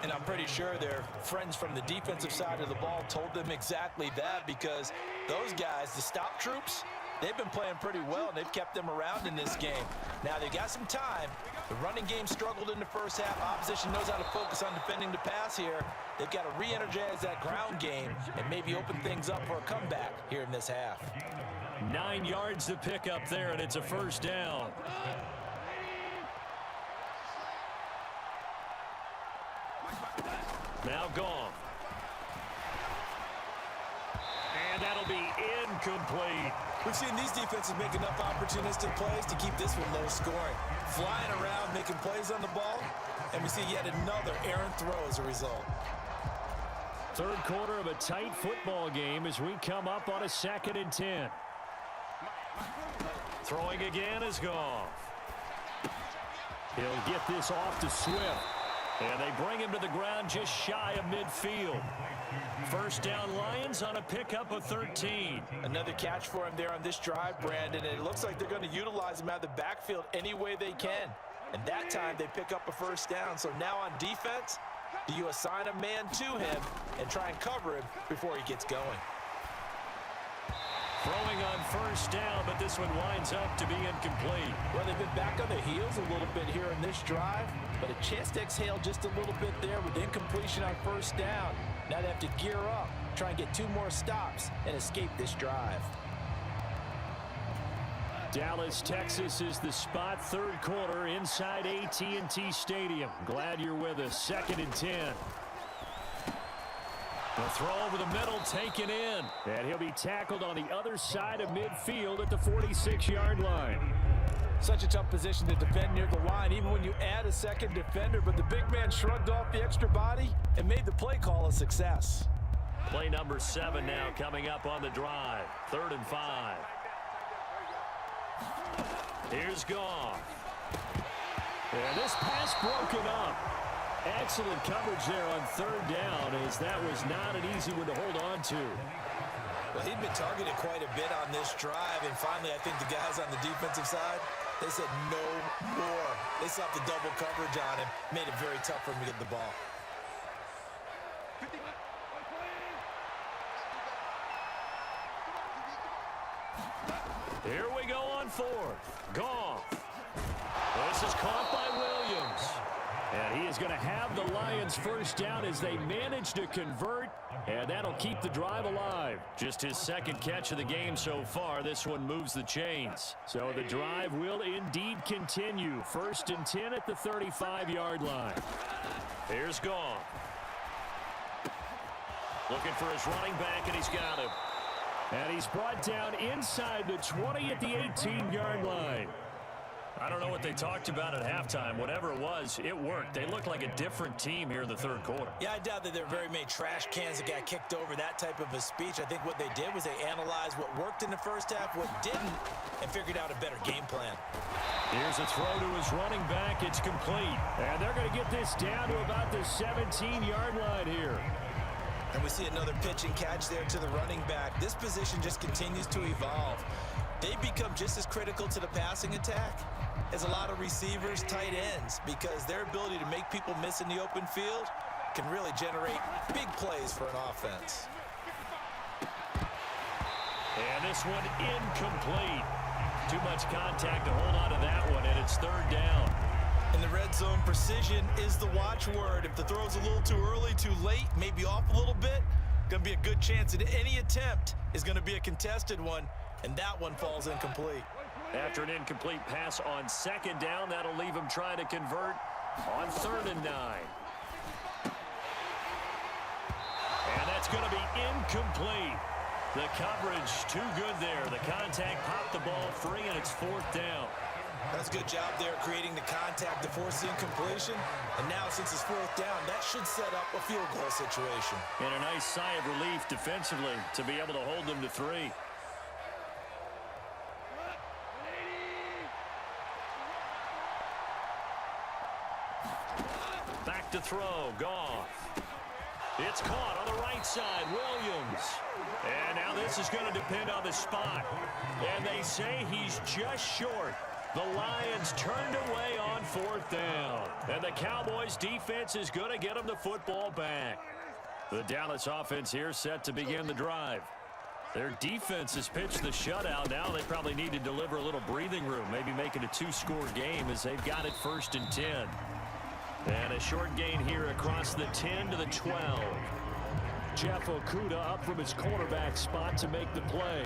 And I'm pretty sure their friends from the defensive side of the ball told them exactly that, because those guys, the stop troops, they've been playing pretty well, and they've kept them around in this game. Now, they've got some time. The running game struggled in the first half. Opposition knows how to focus on defending the pass here. They've got to re-energize that ground game and maybe open things up for a comeback here in this half. 9 yards to pick up there, and it's a first down. Now gone. And that'll be incomplete. We've seen these defenses make enough opportunistic plays to keep this one low scoring. Flying around, making plays on the ball, and we see yet another errant throw as a result. Third quarter of a tight football game as we come up on a 2nd and 10. Throwing again is Goff. He'll get this off to Swift. And they bring him to the ground just shy of midfield. First down Lions on a pickup of 13. Another catch for him there on this drive, Brandon, and it looks like they're going to utilize him out of the backfield any way they can. And that time they pick up a first down. So now on defense, do you assign a man to him and try and cover him before he gets going? Throwing on first down, but this one winds up to be incomplete. Well, they've been back on their heels a little bit here in this drive, but a chance to exhale just a little bit there with incompletion on first down. Now they have to gear up, try and get 2 more stops and escape this drive. Dallas, Texas is the spot. Third quarter inside AT&T Stadium. Glad you're with us. 2nd and 10. The throw over the middle taken in. And he'll be tackled on the other side of midfield at the 46-yard line. Such a tough position to defend near the line, even when you add a second defender. But the big man shrugged off the extra body and made the play call a success. Play number 7 now coming up on the drive. 3rd and 5. Here's Goff. And this pass broken up. Excellent coverage there on 3rd down, as that was not an easy one to hold on to. Well, he'd been targeted quite a bit on this drive, and finally I think the guys on the defensive side, they said no more. They slapped the double coverage on him, made it very tough for him to get the ball. Here we go on fourth. Goff. This is caught by Williams. And he is going to have the Lions first down as they manage to convert, and that'll keep the drive alive. Just his second catch of the game so far. This one moves the chains. So the drive will indeed continue. 1st and 10 at the 35-yard line. Here's Goff. Looking for his running back, and he's got him. And he's brought down inside the 20 at the 18-yard line. I don't know what they talked about at halftime. Whatever it was, it worked. They look like a different team here in the third quarter. Yeah, I doubt that there are very many trash cans that got kicked over, that type of a speech. I think what they did was they analyzed what worked in the first half, what didn't, and figured out a better game plan. Here's a throw to his running back. It's complete. And they're going to get this down to about the 17-yard line here. And we see another pitch and catch there to the running back. This position just continues to evolve. They become just as critical to the passing attack as a lot of receivers, tight ends, because their ability to make people miss in the open field can really generate big plays for an offense. And this one incomplete. Too much contact to hold on to that one, and it's 3rd down. In the red zone, precision is the watchword. If the throw's a little too early, too late, maybe off a little bit, going to be a good chance that any attempt is going to be a contested one, and that one falls incomplete. After an incomplete pass on 2nd down, that'll leave him trying to convert on 3rd and 9. And that's going to be incomplete. The coverage too good there. The contact popped the ball free, and it's 4th down. That's a good job there creating the contact to force the incompletion. And now since it's 4th down, that should set up a field goal situation. And a nice sigh of relief defensively to be able to hold them to 3. Back to throw. Goff. It's caught on the right side. Williams. And now this is going to depend on the spot. And they say he's just short. The Lions turned away on 4th down. And the Cowboys defense is going to get them the football back. The Dallas offense here set to begin the drive. Their defense has pitched the shutout. Now they probably need to deliver a little breathing room. Maybe make it a 2-score game as they've got it 1st and 10. And a short gain here across the 10 to the 12. Jeff Okudah up from his cornerback spot to make the play.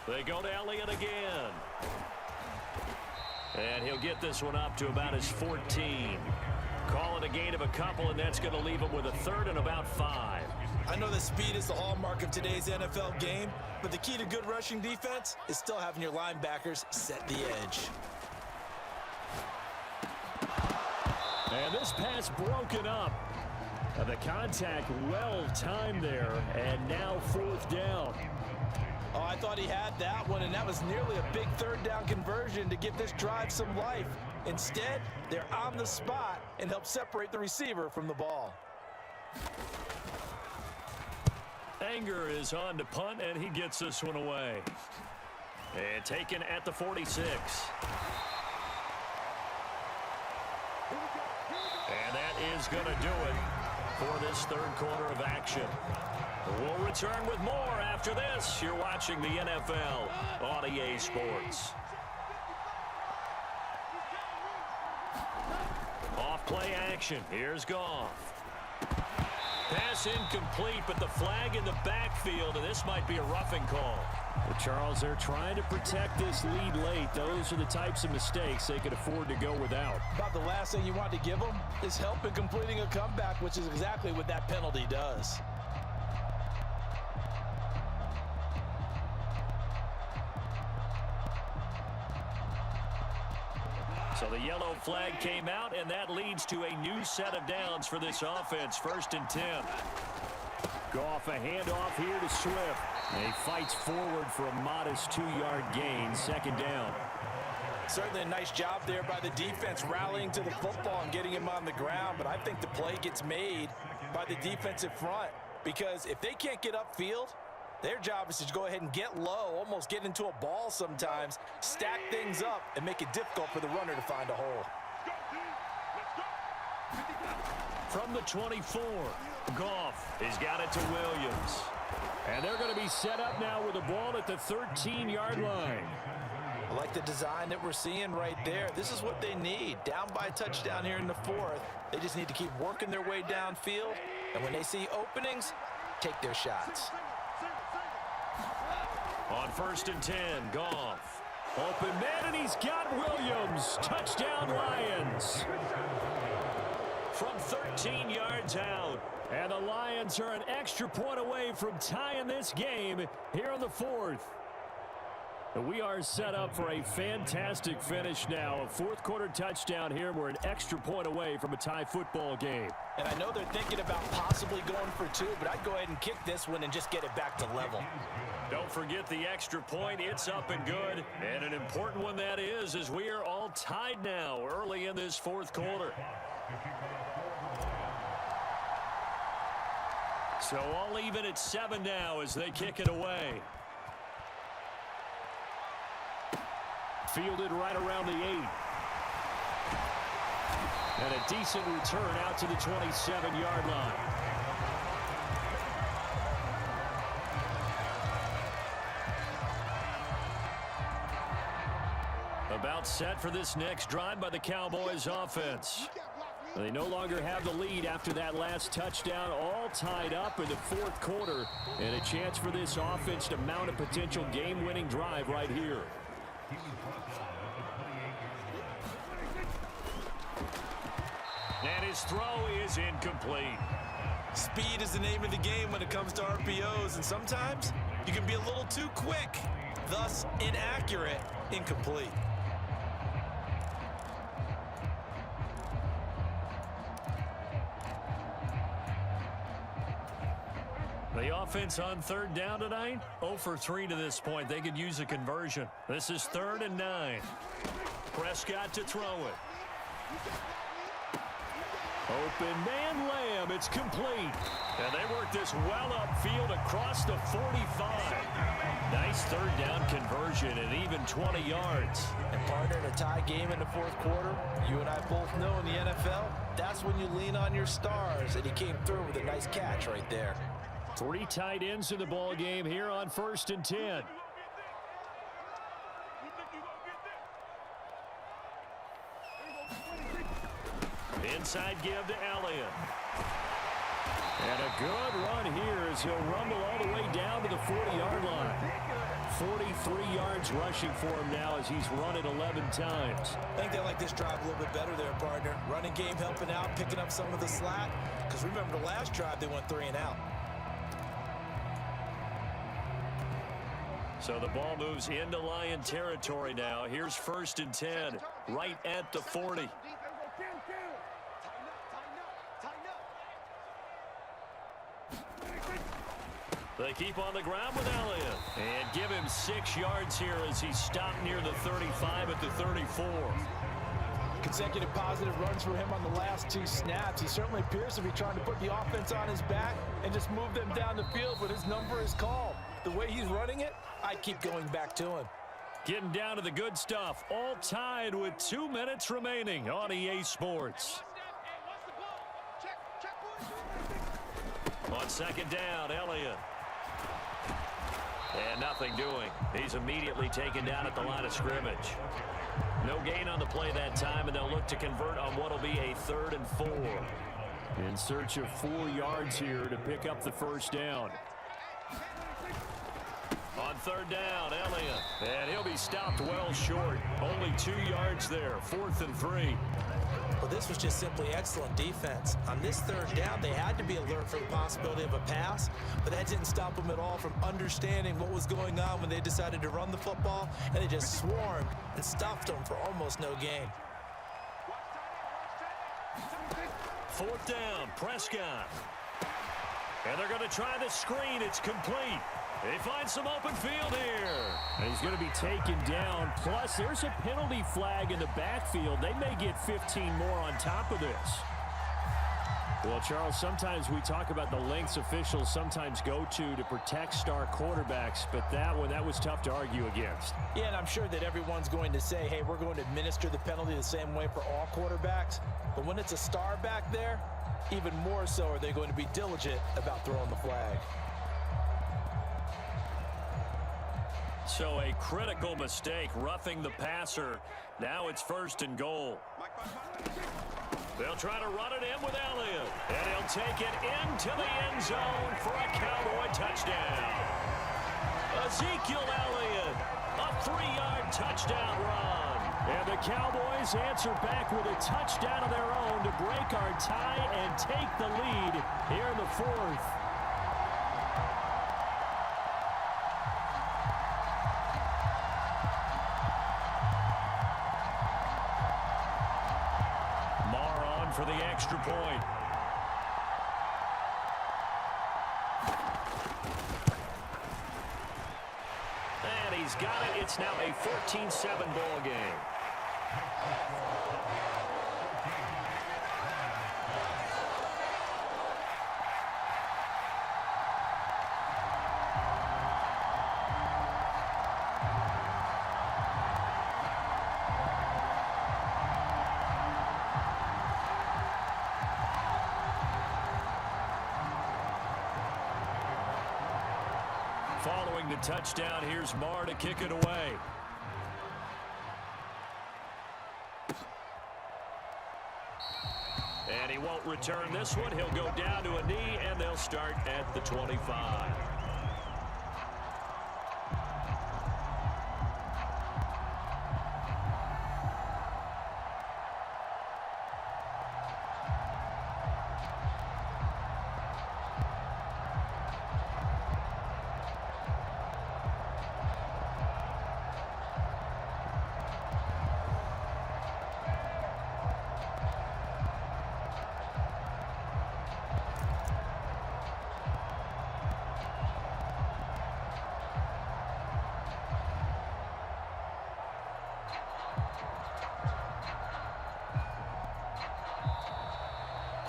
They go to Elliott again. And he'll get this one up to about his 14. Call it a gain of a couple, and that's going to leave him with a 3rd and about 5. I know that speed is the hallmark of today's NFL game, but the key to good rushing defense is still having your linebackers set the edge. And this pass broken up. And the contact well timed there, and now 4th down. Oh, I thought he had that one, and that was nearly a big 3rd down conversion to give this drive some life. Instead, they're on the spot and help separate the receiver from the ball. Anger is on to punt, and he gets this one away. And taken at the 46. And that is going to do it for this 3rd quarter of action. We'll return with more after this. You're watching the NFL on EA Sports. Off play action. Here's Goff. Pass incomplete, but the flag in the backfield, and this might be a roughing call. Well, Charles, they're trying to protect this lead late. Those are the types of mistakes they could afford to go without. About the last thing you want to give them is help in completing a comeback, which is exactly what that penalty does. So the yellow flag came out, and that leads to a new set of downs for this offense. 1st and 10. Goff, a handoff here to Swift. And he fights forward for a modest 2-yard gain. 2nd down. Certainly a nice job there by the defense rallying to the football and getting him on the ground. But I think the play gets made by the defensive front, because if they can't get upfield, their job is to go ahead and get low, almost get into a ball sometimes, stack things up, and make it difficult for the runner to find a hole. From the 24, Goff has got it to Williams. And they're going to be set up now with the ball at the 13-yard line. I like the design that we're seeing right there. This is what they need. Down by a touchdown here in the fourth. They just need to keep working their way downfield. And when they see openings, take their shots. On 1st and 10, Goff. Open man, and he's got Williams. Touchdown, Lions. From 13 yards out. And the Lions are an extra point away from tying this game here in the fourth. We are set up for a fantastic finish now. A fourth-quarter touchdown here. We're an extra point away from a tie football game. And I know they're thinking about possibly going for two, but I'd go ahead and kick this one and just get it back to level. Don't forget the extra point. It's up and good. And an important one that is, as we are all tied now early in this fourth quarter. So all even at 7 now as they kick it away. Fielded right around the 8. And a decent return out to the 27-yard line. About set for this next drive by the Cowboys offense. They no longer have the lead after that last touchdown, all tied up in the fourth quarter, and a chance for this offense to mount a potential game-winning drive right here. And his throw is incomplete. Speed is the name of the game when it comes to RPOs, and sometimes you can be a little too quick, thus inaccurate, incomplete. The offense on 3rd down tonight, 0 for 3 to this point. They could use a conversion. This is 3rd and 9. Prescott to throw it. Open man, Lamb. It's complete. And they work this well upfield across the 45. Nice 3rd down conversion and even 20 yards. And partner, in a tie game in the fourth quarter, you and I both know in the NFL, that's when you lean on your stars. And he came through with a nice catch right there. 3 tight ends in the ball game here on 1st and 10. Inside give to Elliott. And a good run here as he'll rumble all the way down to the 40-yard line. 43 yards rushing for him now as he's run it 11 times. I think they like this drive a little bit better there, partner. Running game helping out, picking up some of the slack. Because remember the last drive, they went 3 and out. So the ball moves into Lion territory now. Here's 1st and 10, right at the 40. They keep on the ground with Elliott. And give him 6 yards here as he stopped near the 35 at the 34. Consecutive positive runs for him on the last 2 snaps. He certainly appears to be trying to put the offense on his back and just move them down the field when his number is called. The way he's running it, I keep going back to him. Getting down to the good stuff. All tied with 2 minutes remaining on EA Sports. On 2nd down, Elliott. And nothing doing. He's immediately taken down at the line of scrimmage. No gain on the play that time, and they'll look to convert on what will be a 3rd and 4. In search of 4 yards here to pick up the 1st down. On 3rd down, Elliott. And he'll be stopped well short. Only 2 yards there. 4th and 3. Well, this was just simply excellent defense. On this 3rd down, they had to be alert for the possibility of a pass, but that didn't stop them at all from understanding what was going on when they decided to run the football, and they just swarmed and stuffed them for almost no gain. 4th down, Prescott. And they're going to try the screen. It's complete. They find some open field here. And he's going to be taken down. Plus, there's a penalty flag in the backfield. They may get 15 more on top of this. Well, Charles, sometimes we talk about the lengths officials sometimes go to protect star quarterbacks, but that was tough to argue against. Yeah, and I'm sure that everyone's going to say, hey, we're going to administer the penalty the same way for all quarterbacks. But when it's a star back there, even more so are they going to be diligent about throwing the flag. So a critical mistake, roughing the passer. Now it's 1st and goal. They'll try to run it in with Elliott. And he'll take it into the end zone for a Cowboy touchdown. Ezekiel Elliott, a 3-yard touchdown run. And the Cowboys answer back with a touchdown of their own to break our tie and take the lead here in the 4th. For the extra point. And he's got it. It's now a 14-7 ball game. Following the touchdown, here's Marr to kick it away. And he won't return this one. He'll go down to a knee, and they'll start at the 25.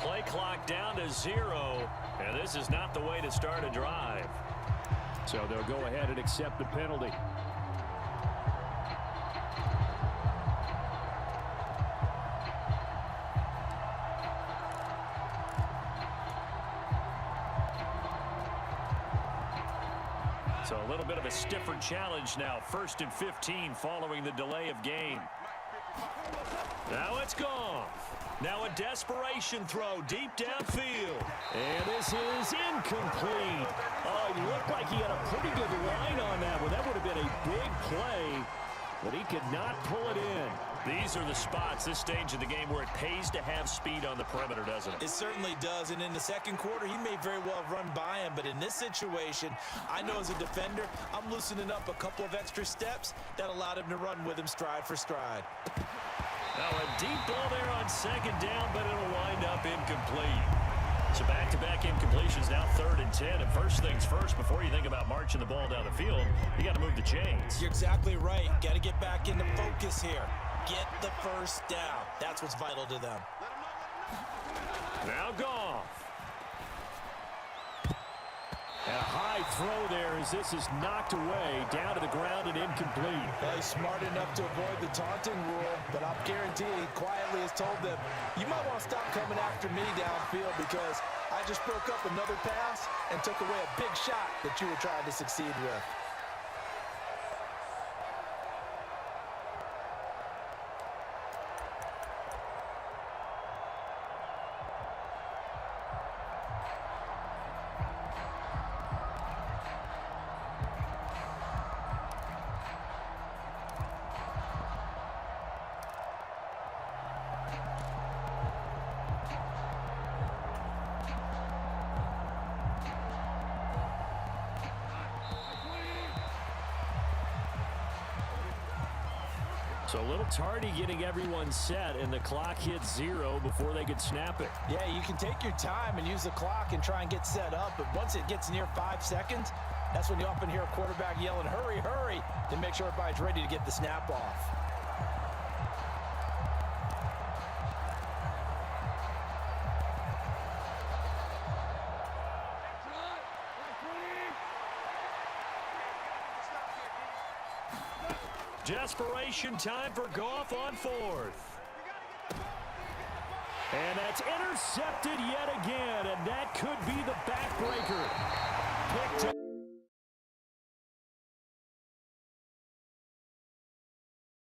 Play clock down to 0, and this is not the way to start a drive. So they'll go ahead and accept the penalty. So a little bit of a stiffer challenge now. 1st and 15 following the delay of game. Now it's gone. Now a desperation throw deep downfield. And this is incomplete. Oh, he looked like he had a pretty good line on that one. That would have been a big play, but he could not pull it in. These are the spots, this stage of the game, where it pays to have speed on the perimeter, doesn't it? It certainly does, and in the second quarter, he may very well have run by him, but in this situation, I know as a defender, I'm loosening up a couple of extra steps that allowed him to run with him stride for stride. Now a deep ball there on 2nd down, but it'll wind up incomplete. So back-to-back incompletions, now 3rd and 10. And first things first, before you think about marching the ball down the field, you got to move the chains. You're exactly right. Got to get back into focus here. Get the first down. That's what's vital to them. Now Goff. And a high throw there as this is knocked away, down to the ground and incomplete. Well, he's smart enough to avoid the taunting rule, but I'm guaranteeing he quietly has told them, you might want to stop coming after me downfield because I just broke up another pass and took away a big shot that you were trying to succeed with. So a little tardy getting everyone set, and the clock hits 0 before they could snap it. Yeah, you can take your time and use the clock and try and get set up, but once it gets near 5 seconds, that's when you often hear a quarterback yelling, hurry, hurry, to make sure everybody's ready to get the snap off. Desperation time for Goff on 4th. And that's intercepted yet again, and that could be the backbreaker. Picked up.